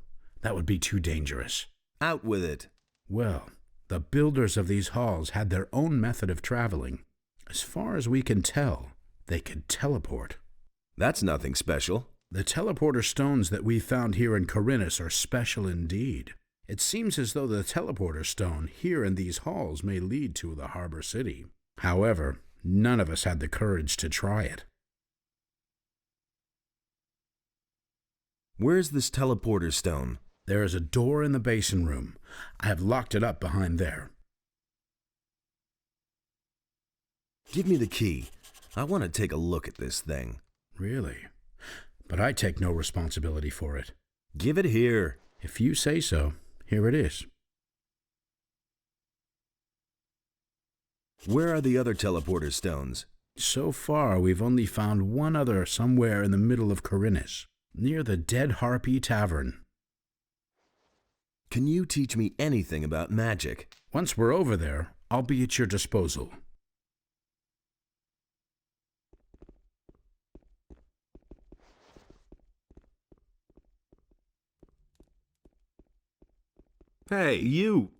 that would be too dangerous. Out with it. Well, the builders of these halls had their own method of traveling. As far as we can tell, they could teleport. That's nothing special. The teleporter stones that we found here in Corinus are special indeed. It seems as though the teleporter stone here in these halls may lead to the harbor city. However, none of us had the courage to try it. Where's this teleporter stone? There is a door in the basin room. I have locked it up behind there. Give me the key. I want to take a look at this thing. Really? But I take no responsibility for it. Give it here. If you say so, here it is. Where are the other teleporter stones? So far, we've only found one other somewhere in the middle of Corinus, near the Dead Harpy Tavern. Can you teach me anything about magic? Once we're over there, I'll be at your disposal. Hey, you!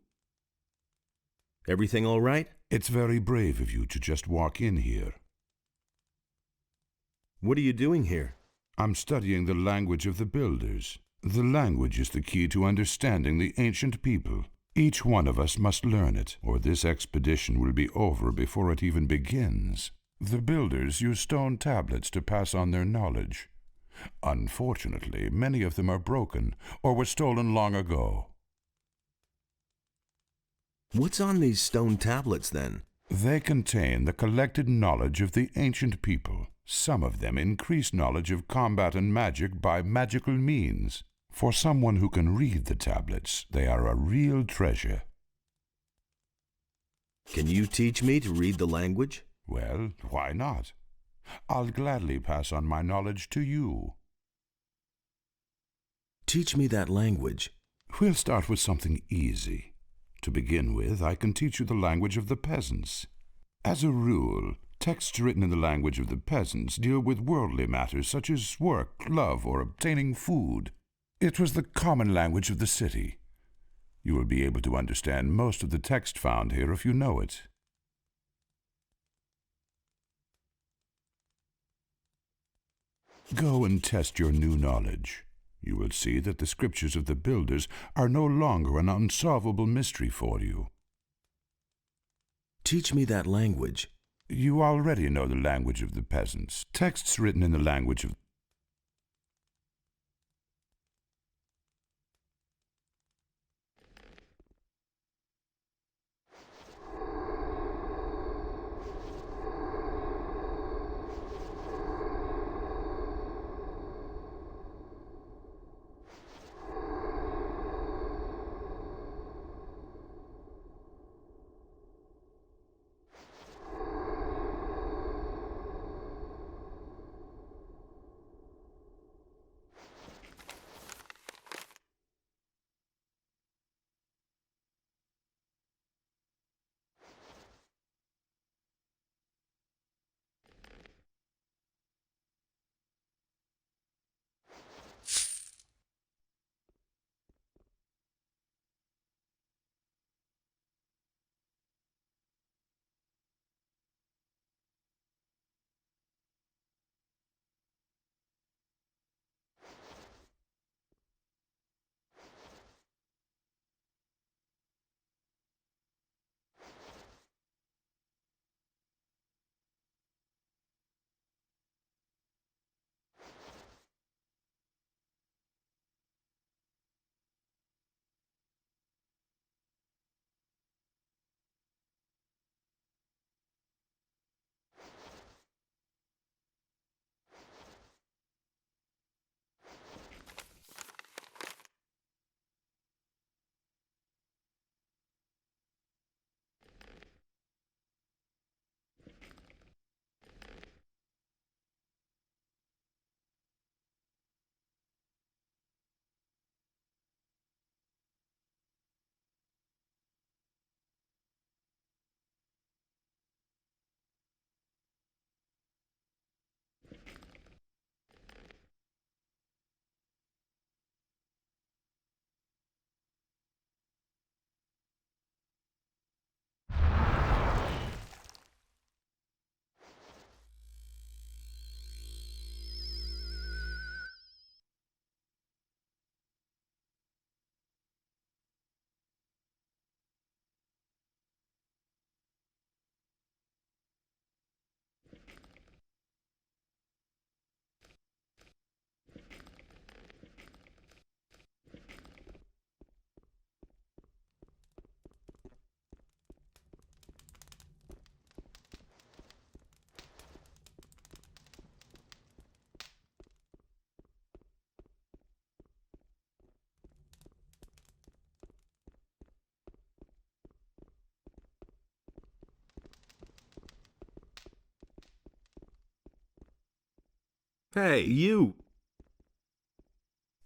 Everything all right? It's very brave of you to just walk in here. What are you doing here? I'm studying the language of the builders. The language is the key to understanding the ancient people. Each one of us must learn it, or this expedition will be over before it even begins. The builders use stone tablets to pass on their knowledge. Unfortunately, many of them are broken or were stolen long ago. What's on these stone tablets, then? They contain the collected knowledge of the ancient people. Some of them increase knowledge of combat and magic by magical means. For someone who can read the tablets, they are a real treasure. Can you teach me to read the language? Well, why not? I'll gladly pass on my knowledge to you. Teach me that language. We'll start with something easy. To begin with, I can teach you the language of the peasants. As a rule, texts written in the language of the peasants deal with worldly matters such as work, love, or obtaining food. It was the common language of the city. You will be able to understand most of the text found here if you know it. Go and test your new knowledge. You will see that the scriptures of the builders are no longer an unsolvable mystery for you. Teach me that language. You already know the language of the peasants. Texts written in the language of Hey, you!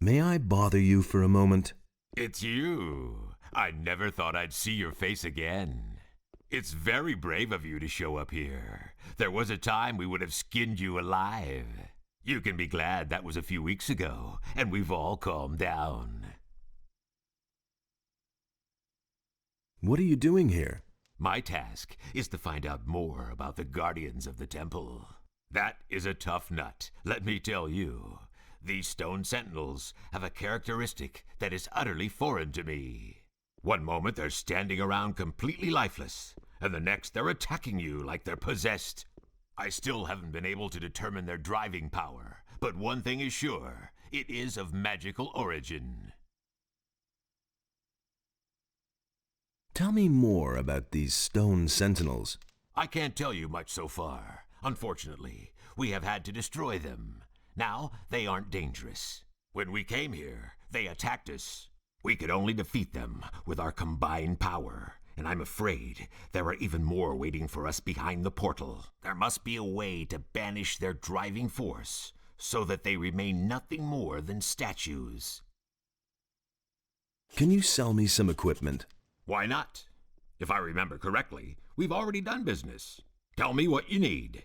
May I bother you for a moment? It's you. I never thought I'd see your face again. It's very brave of you to show up here. There was a time we would have skinned you alive. You can be glad that was a few weeks ago, and we've all calmed down. What are you doing here? My task is to find out more about the guardians of the temple. That is a tough nut, let me tell you. These stone sentinels have a characteristic that is utterly foreign to me. One moment they're standing around completely lifeless, and the next they're attacking you like they're possessed. I still haven't been able to determine their driving power, but one thing is sure, it is of magical origin. Tell me more about these stone sentinels. I can't tell you much so far. Unfortunately, we have had to destroy them. Now, they aren't dangerous. When we came here, they attacked us. We could only defeat them with our combined power, and I'm afraid there are even more waiting for us behind the portal. There must be a way to banish their driving force, so that they remain nothing more than statues. Can you sell me some equipment? Why not? If I remember correctly, we've already done business. Tell me what you need.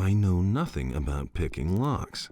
I know nothing about picking locks.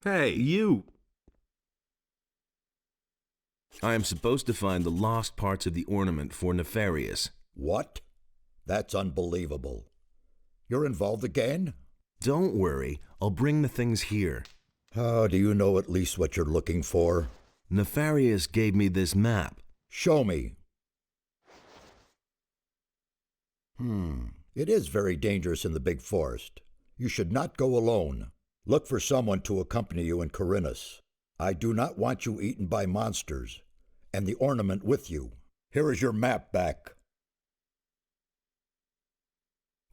Hey, you! I am supposed to find the lost parts of the ornament for Nefarious. What? That's unbelievable. You're involved again? Don't worry, I'll bring the things here. How do you know at least what you're looking for? Nefarious gave me this map. Show me. It is very dangerous in the big forest. You should not go alone. Look for someone to accompany you in Corinus. I do not want you eaten by monsters, and the ornament with you. Here is your map back.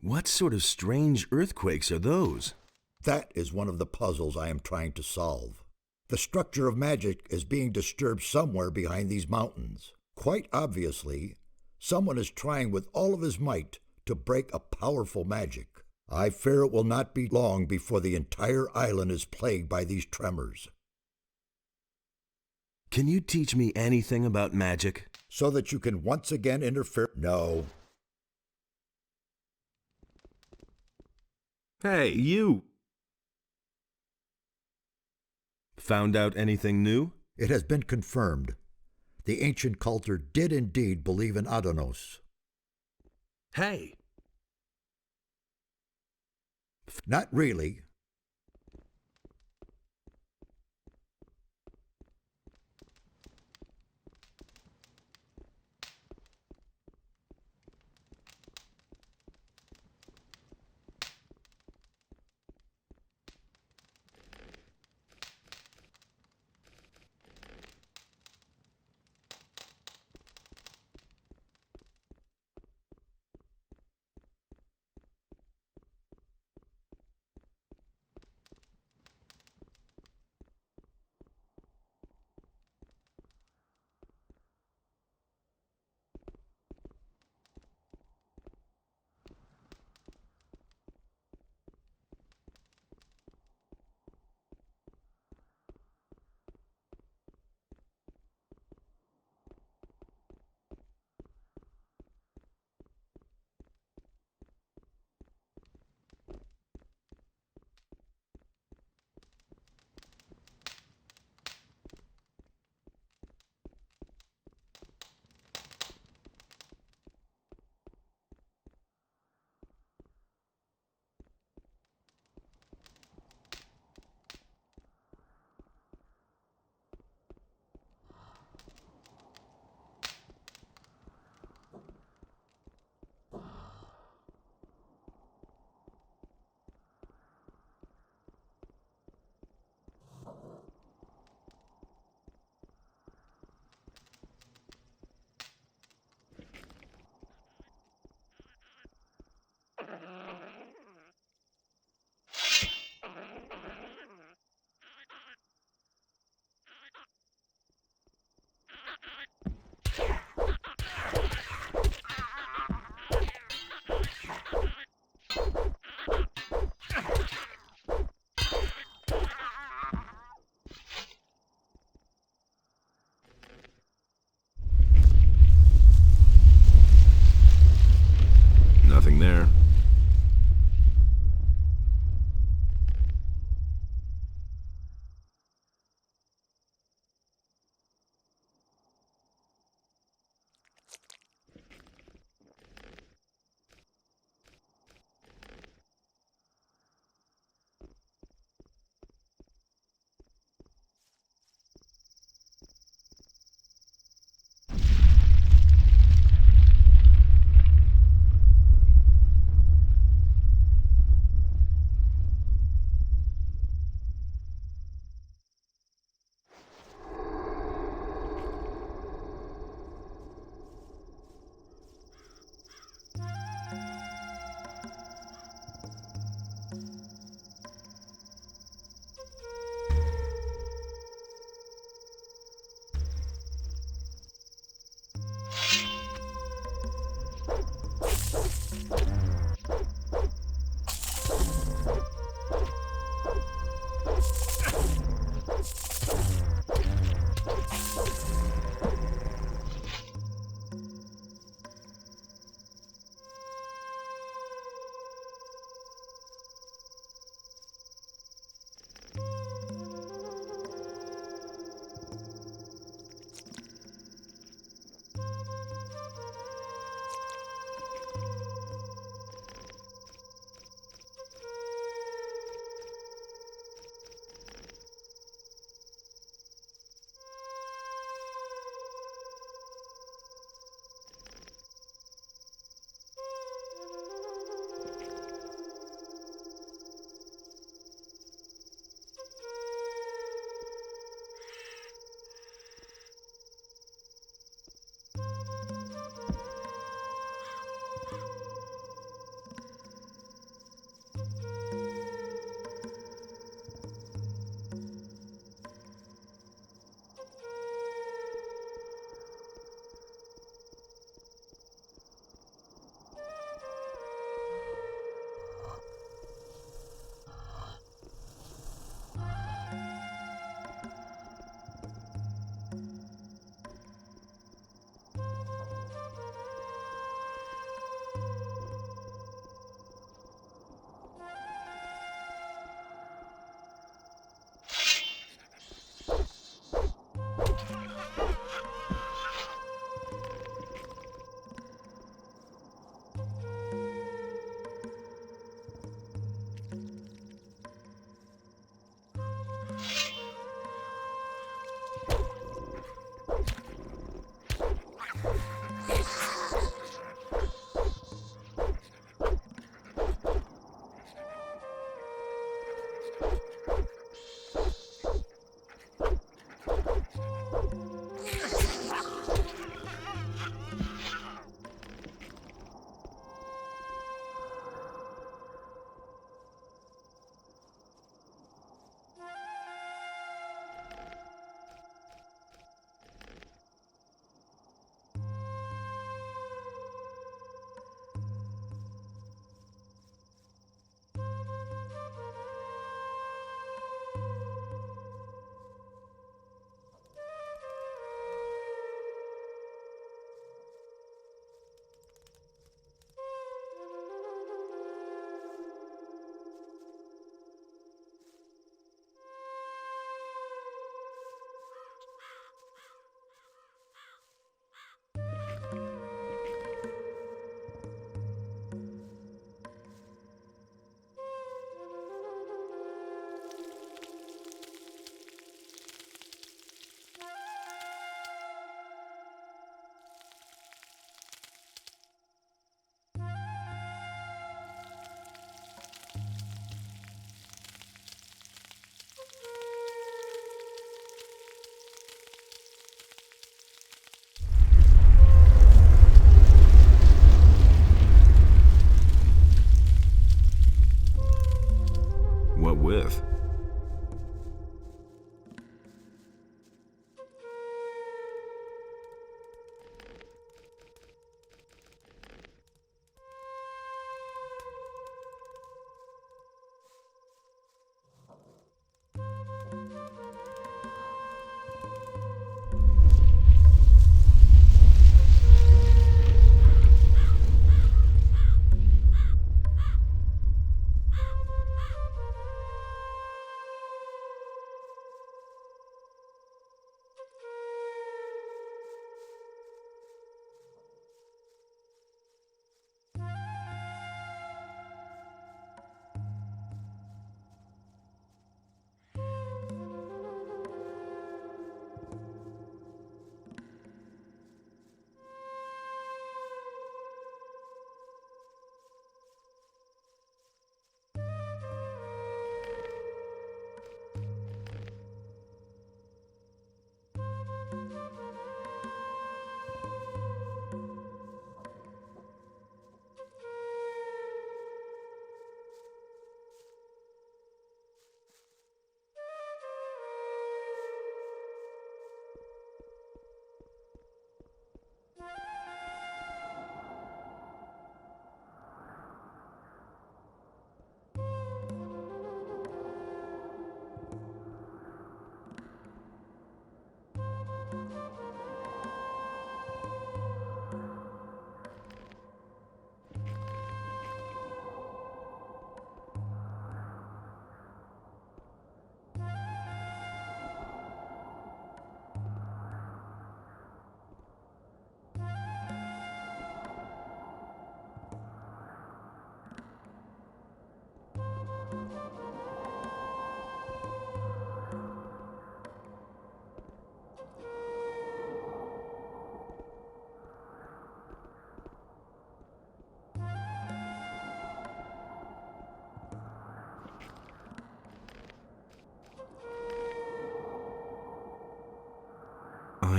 What sort of strange earthquakes are those? That is one of the puzzles I am trying to solve. The structure of magic is being disturbed somewhere behind these mountains. Quite obviously, someone is trying with all of his might to break a powerful magic. I fear it will not be long before the entire island is plagued by these tremors. Can you teach me anything about magic? So that you can once again interfere? No. Hey, you! Found out anything new? It has been confirmed. The ancient culture did indeed believe in Adonos. Hey! Not really. Nothing there.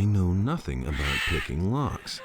I know nothing about picking locks.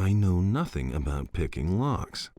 I know nothing about picking locks.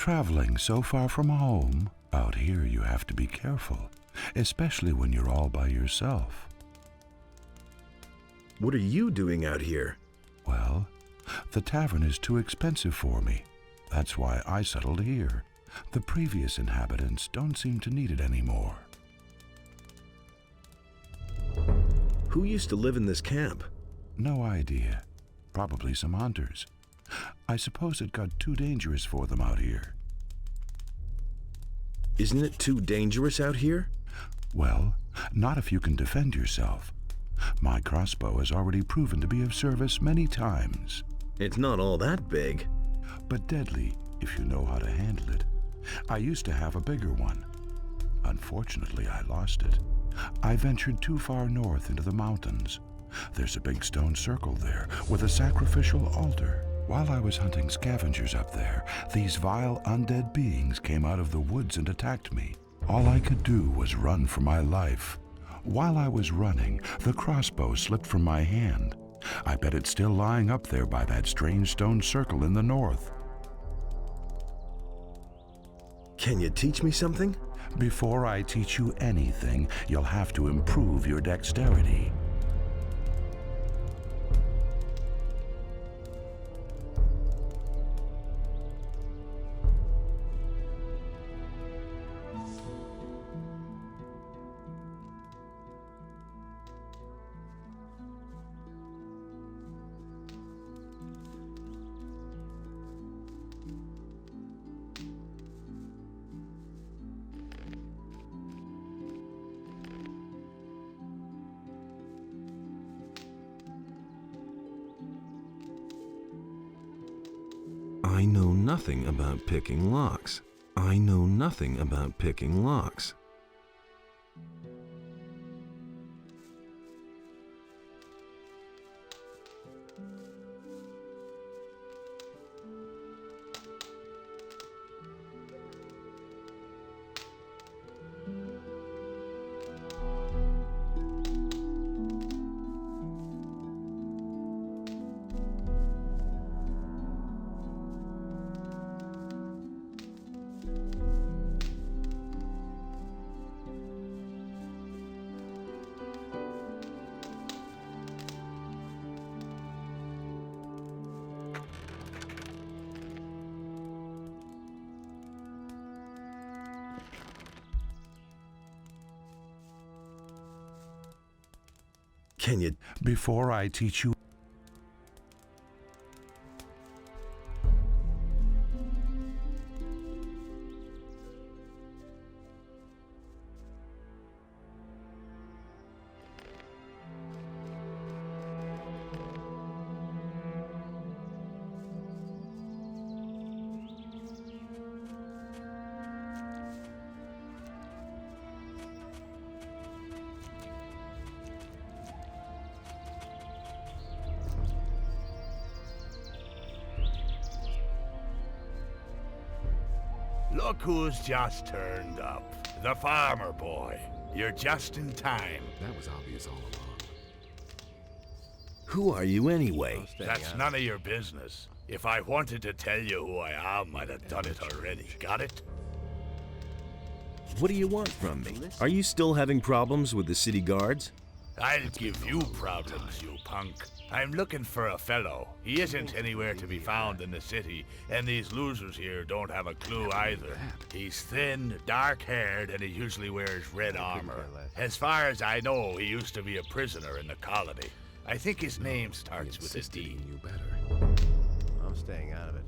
Traveling so far from home, out here you have to be careful, especially when you're all by yourself. What are you doing out here? Well, the tavern is too expensive for me. That's why I settled here. The previous inhabitants don't seem to need it anymore. Who used to live in this camp? No idea. Probably some hunters. I suppose it got too dangerous for them out here. Isn't it too dangerous out here? Well, not if you can defend yourself. My crossbow has already proven to be of service many times. It's not all that big. But deadly if you know how to handle it. I used to have a bigger one. Unfortunately, I lost it. I ventured too far north into the mountains. There's a big stone circle there with a sacrificial altar. While I was hunting scavengers up there, these vile undead beings came out of the woods and attacked me. All I could do was run for my life. While I was running, the crossbow slipped from my hand. I bet it's still lying up there by that strange stone circle in the north. Can you teach me something? Before I teach you anything, you'll have to improve your dexterity. I know nothing about picking locks. I know nothing about picking locks. Can you? Before I teach you... Look who's just turned up. The farmer boy. You're just in time. That was obvious all along. Who are you anyway? That's none of your business. If I wanted to tell you who I am, I'd have done it already. Got it? What do you want from me? Are you still having problems with the city guards? I'll give you problems, you punk. I'm looking for a fellow. He isn't anywhere to be found in the city, and these losers here don't have a clue either. He's thin, dark-haired, and he usually wears red armor. As far as I know, he used to be a prisoner in the colony. I think his name starts with a D. I'm staying out of it.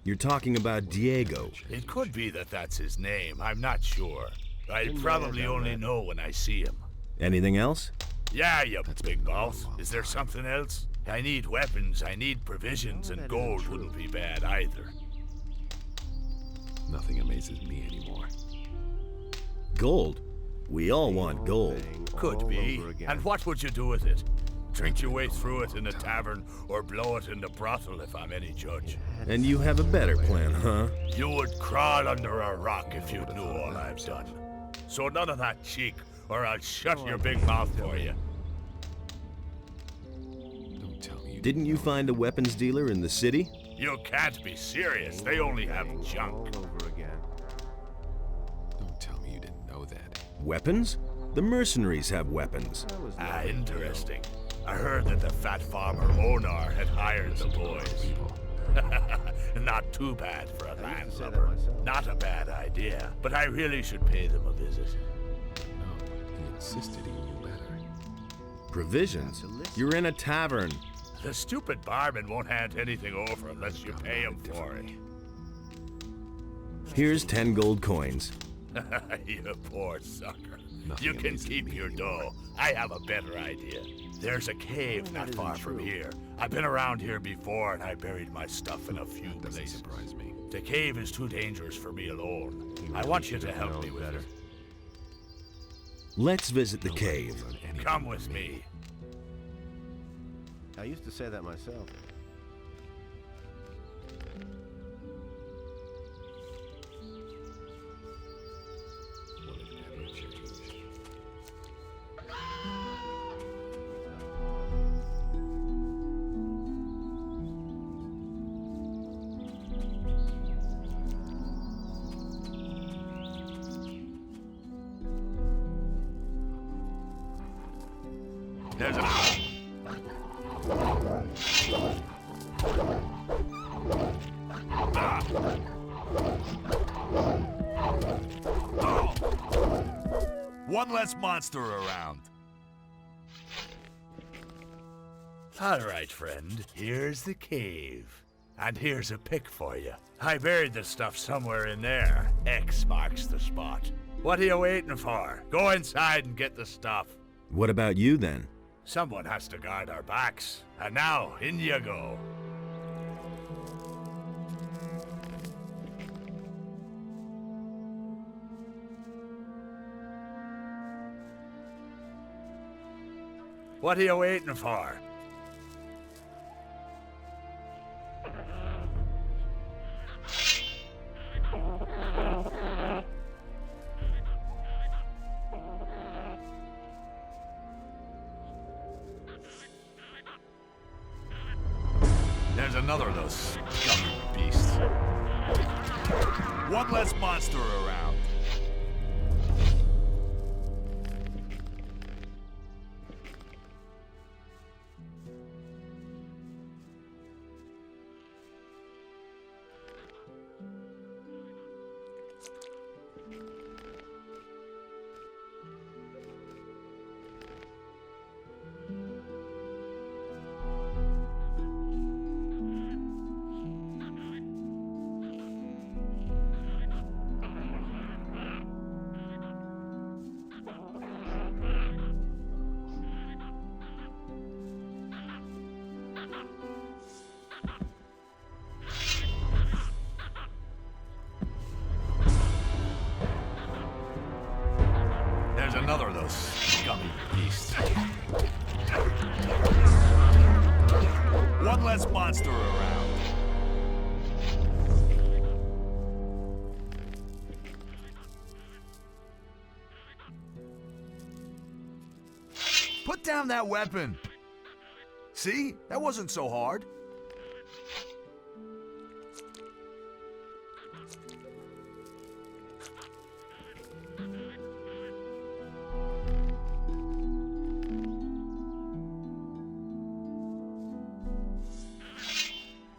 You're talking about Diego. It could be that that's his name. I'm not sure. I'd probably only know when I see him. Anything else? Yeah, you big mouth. Is there something else? I need weapons, I need provisions, and gold wouldn't be bad either. Nothing amazes me anymore. Gold? We all want gold. Could be. And what would you do with it? Drink your way through it in a tavern, or blow it in the brothel if I'm any judge. And you have a better plan, huh? You would crawl under a rock if you knew all I've done. So none of that cheek, or I'll shut your big mouth for you. Don't tell me. Didn't you find a weapons dealer in the city? You can't be serious. They only have junk. All over again. Don't tell me you didn't know that. Weapons? The mercenaries have weapons. Ah, interesting. I heard that the fat farmer Onar had hired the boys. Not too bad for a landlubber. Not a bad idea, but I really should pay them a visit. No, he insisted he knew better. Provisions? You're in a tavern. The stupid barman won't hand anything over unless you pay him for it. Here's 10 gold coins. You poor sucker. You can keep your dough. I have a better idea. There's a cave not far from here. I've been around here before, and I buried my stuff in a few places. Surprise me. The cave is too dangerous for me alone. I want you to help me with it. Let's visit the cave. Come with me. I used to say that myself. There's a... One less monster around. All right, friend. Here's the cave. And here's a pick for you. I buried the stuff somewhere in there. X marks the spot. What are you waiting for? Go inside and get the stuff. What about you then? Someone has to guard our backs. And now, in you go. What are you waiting for? There's another of those scummy beasts. One less monster around. There's another of those scummy beasts. One less monster around. down that weapon. See? That wasn't so hard.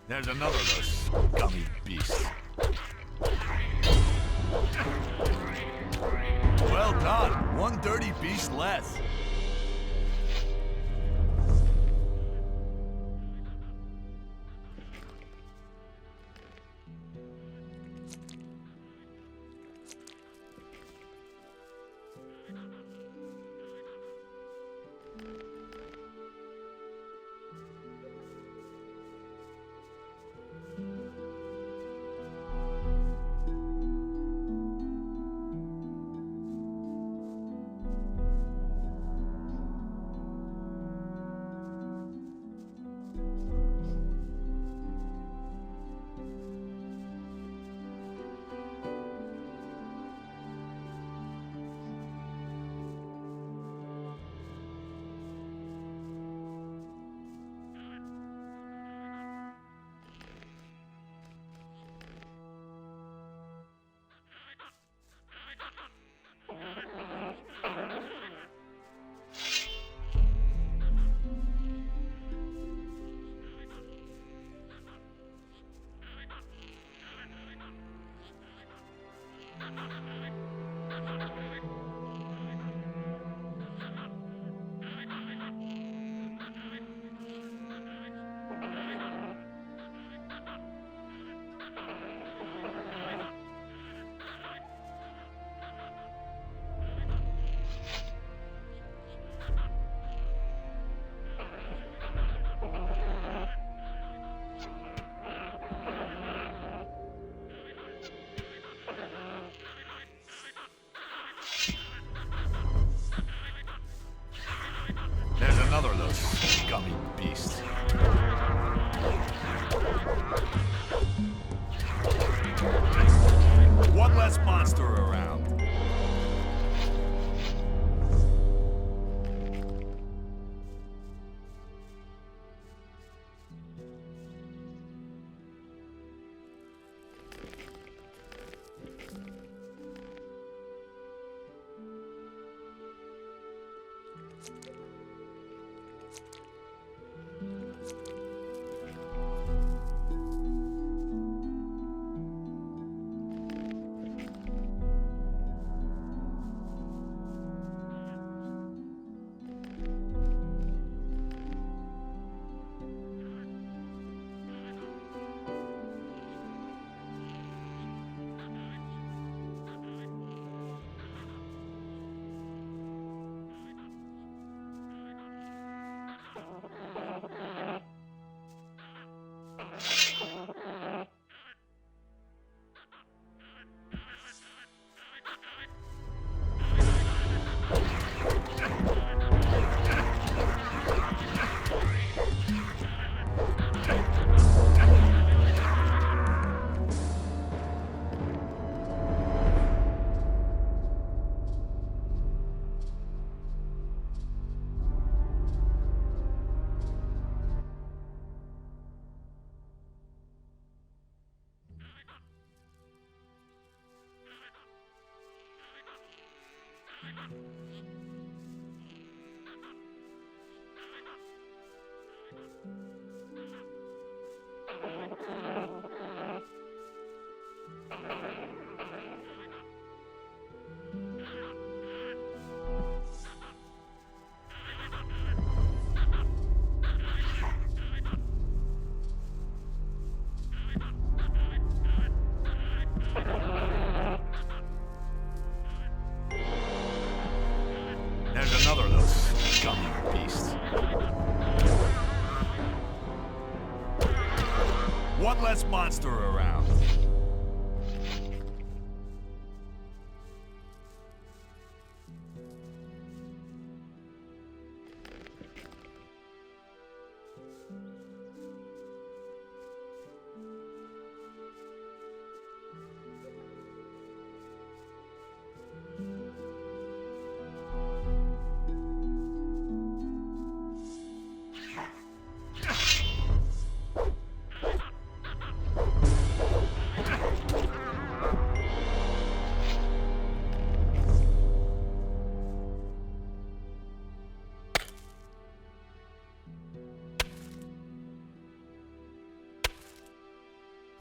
There's another of those gummy beasts. Well done. One dirty beast less. There's another of those gummy beasts. One less monster around. There's another of those gummy beasts. One less monster around.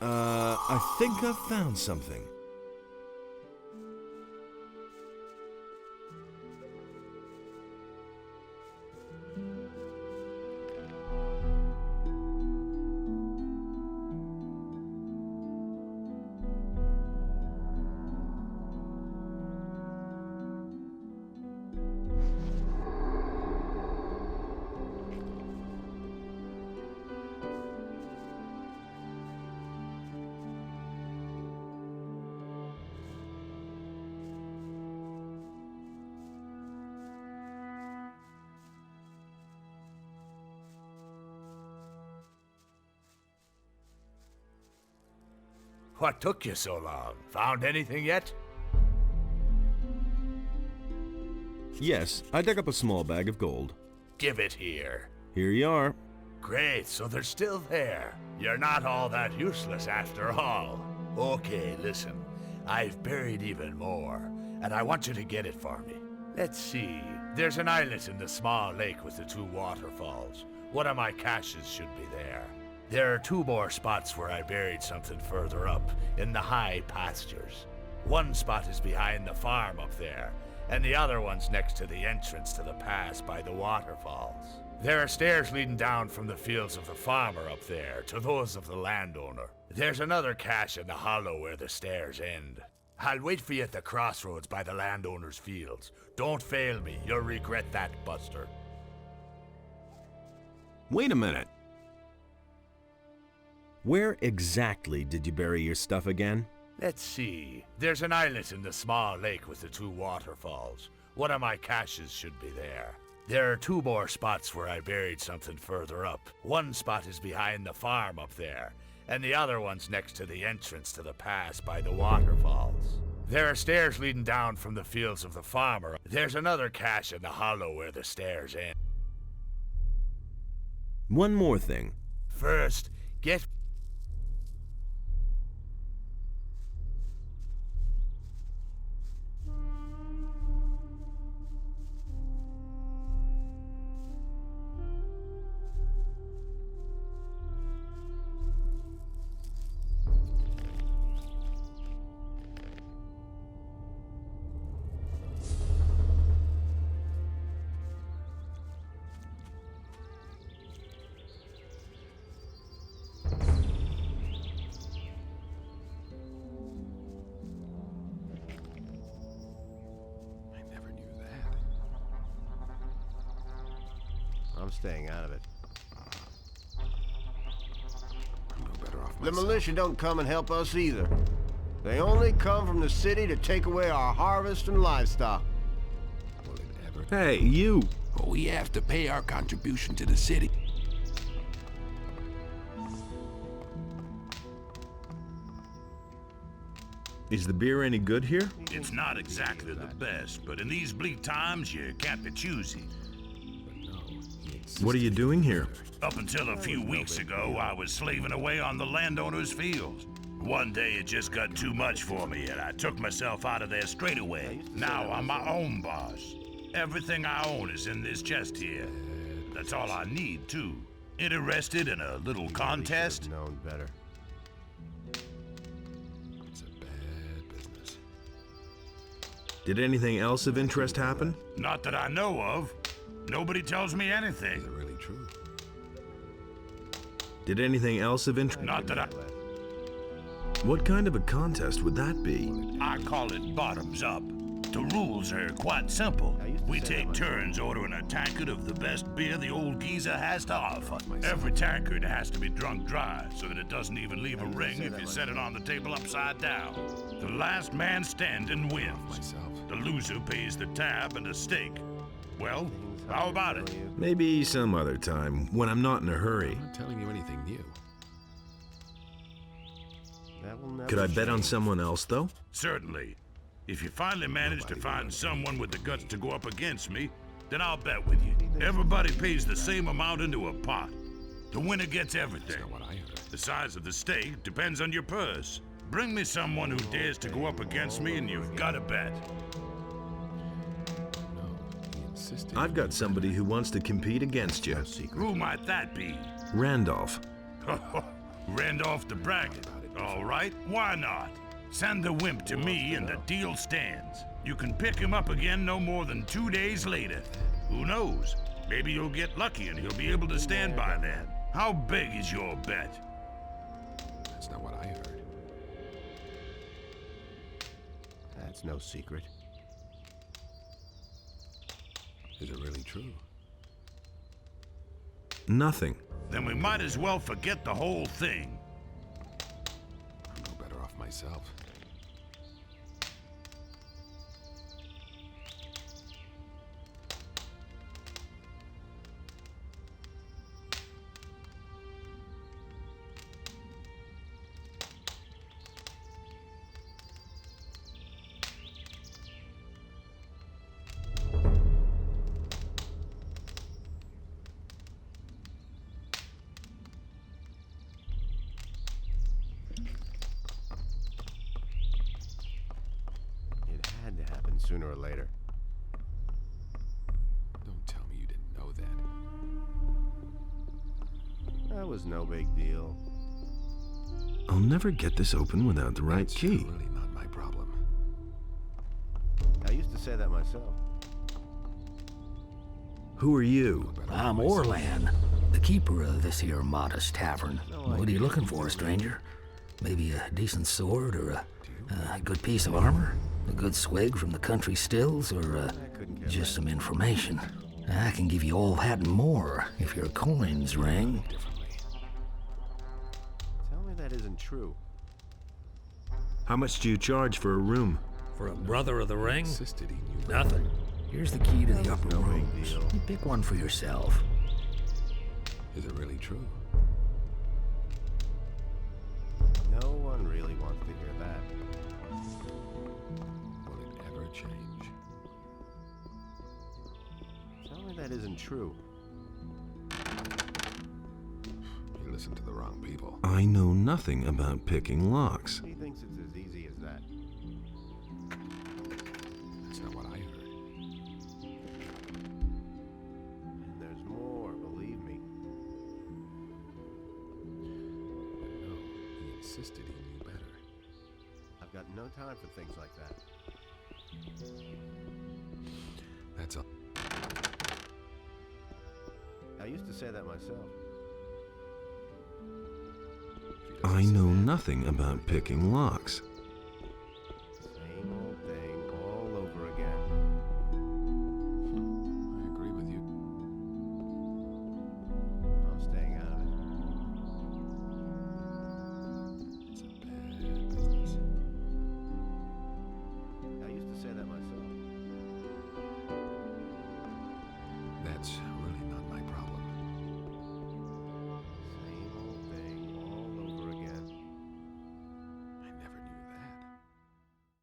I think I've found something. What took you so long? Found anything yet? Yes, I dug up a small bag of gold. Give it here. Here you are. Great, so they're still there. You're not all that useless after all. Okay, listen. I've buried even more, and I want you to get it for me. Let's see. There's an islet in the small lake with the 2 waterfalls. One of my caches should be there. There are 2 more spots where I buried something further up, in the high pastures. One spot is behind the farm up there, and the other one's next to the entrance to the pass by the waterfalls. There are stairs leading down from the fields of the farmer up there to those of the landowner. There's another cache in the hollow where the stairs end. I'll wait for you at the crossroads by the landowner's fields. Don't fail me, you'll regret that, Buster. Wait a minute. Where exactly did you bury your stuff again? Let's see. There's an islet in the small lake with the 2 waterfalls. One of my caches should be there. There are 2 more spots where I buried something further up. One spot is behind the farm up there, and the other one's next to the entrance to the pass by the waterfalls. There are stairs leading down from the fields of the farmer. There's another cache in the hollow where the stairs end. One more thing. First, get... I'm staying out of it. I'm no better off The myself. militia don't come and help us either. They only come from the city to take away our harvest and livestock. Will it ever? Hey, you! Oh, we have to pay our contribution to the city. Is the beer any good here? It's not exactly the best, but in these bleak times, you can't be choosy. What are you doing here? Up until a few weeks ago, I was slaving away on the landowner's fields. One day it just got too much for me, and I took myself out of there straight away. Now I'm my own boss. Everything I own is in this chest here. That's all I need, too. Interested in a little contest? Known better. It's a bad business. Did anything else of interest happen? Not that I know of. Nobody tells me anything. Is it really true? Did anything else of interest? Not that I... What kind of a contest would that be? I call it bottoms up. The rules are quite simple. We take turns ordering a tankard of the best beer the old geezer has to offer. Every tankard has to be drunk dry, so that it doesn't even leave a ring if you set it on the table upside down. The last man standing wins. The loser pays the tab and a steak. Well, how about it? Maybe some other time, when I'm not in a hurry. I'm not telling you anything new. Could I bet on someone else, though? Certainly. If you finally manage to find someone with the guts to go up against me, then I'll bet with you. Everybody pays the same amount into a pot. The winner gets everything. That's not what I heard. The size of the stake depends on your purse. Bring me someone who dares to go up against me and you've got a bet. I've got somebody who wants to compete against you. Who might that be? Randolph. Randolph the Braggart. All right, why not? Send the wimp to me and the deal stands. You can pick him up again no more than 2 days later. Who knows? Maybe you'll get lucky and he'll be able to stand by then. How big is your bet? That's not what I heard. That's no secret. Is it really true? Nothing. Then we might as well forget the whole thing. I'm no better off myself. It had to happen sooner or later. Don't tell me you didn't know that. That was no big deal. I'll never get this open without the right key. Really not my problem. I used to say that myself. Who are you? I'm Orlan, the keeper of this here modest tavern. What are you looking for, stranger? Maybe a decent sword or a good piece of armor? A good swig from the country stills, or just some information? I can give you all that and more if your coins ring. Tell me that isn't true. How much do you charge for a room? For a brother of the ring? Nothing. Here's the key to the upper rooms. You pick one for yourself. Is it really true? No one really wants to hear that. Will it ever change? Tell me that isn't true. You listen to the wrong people. I know nothing about picking locks. He thinks it's as easy as that. That's not what I heard. And there's more, believe me. But no, he insisted he knew better. I've got no time for things like that. That's all. I used to say that myself. I know nothing about picking locks.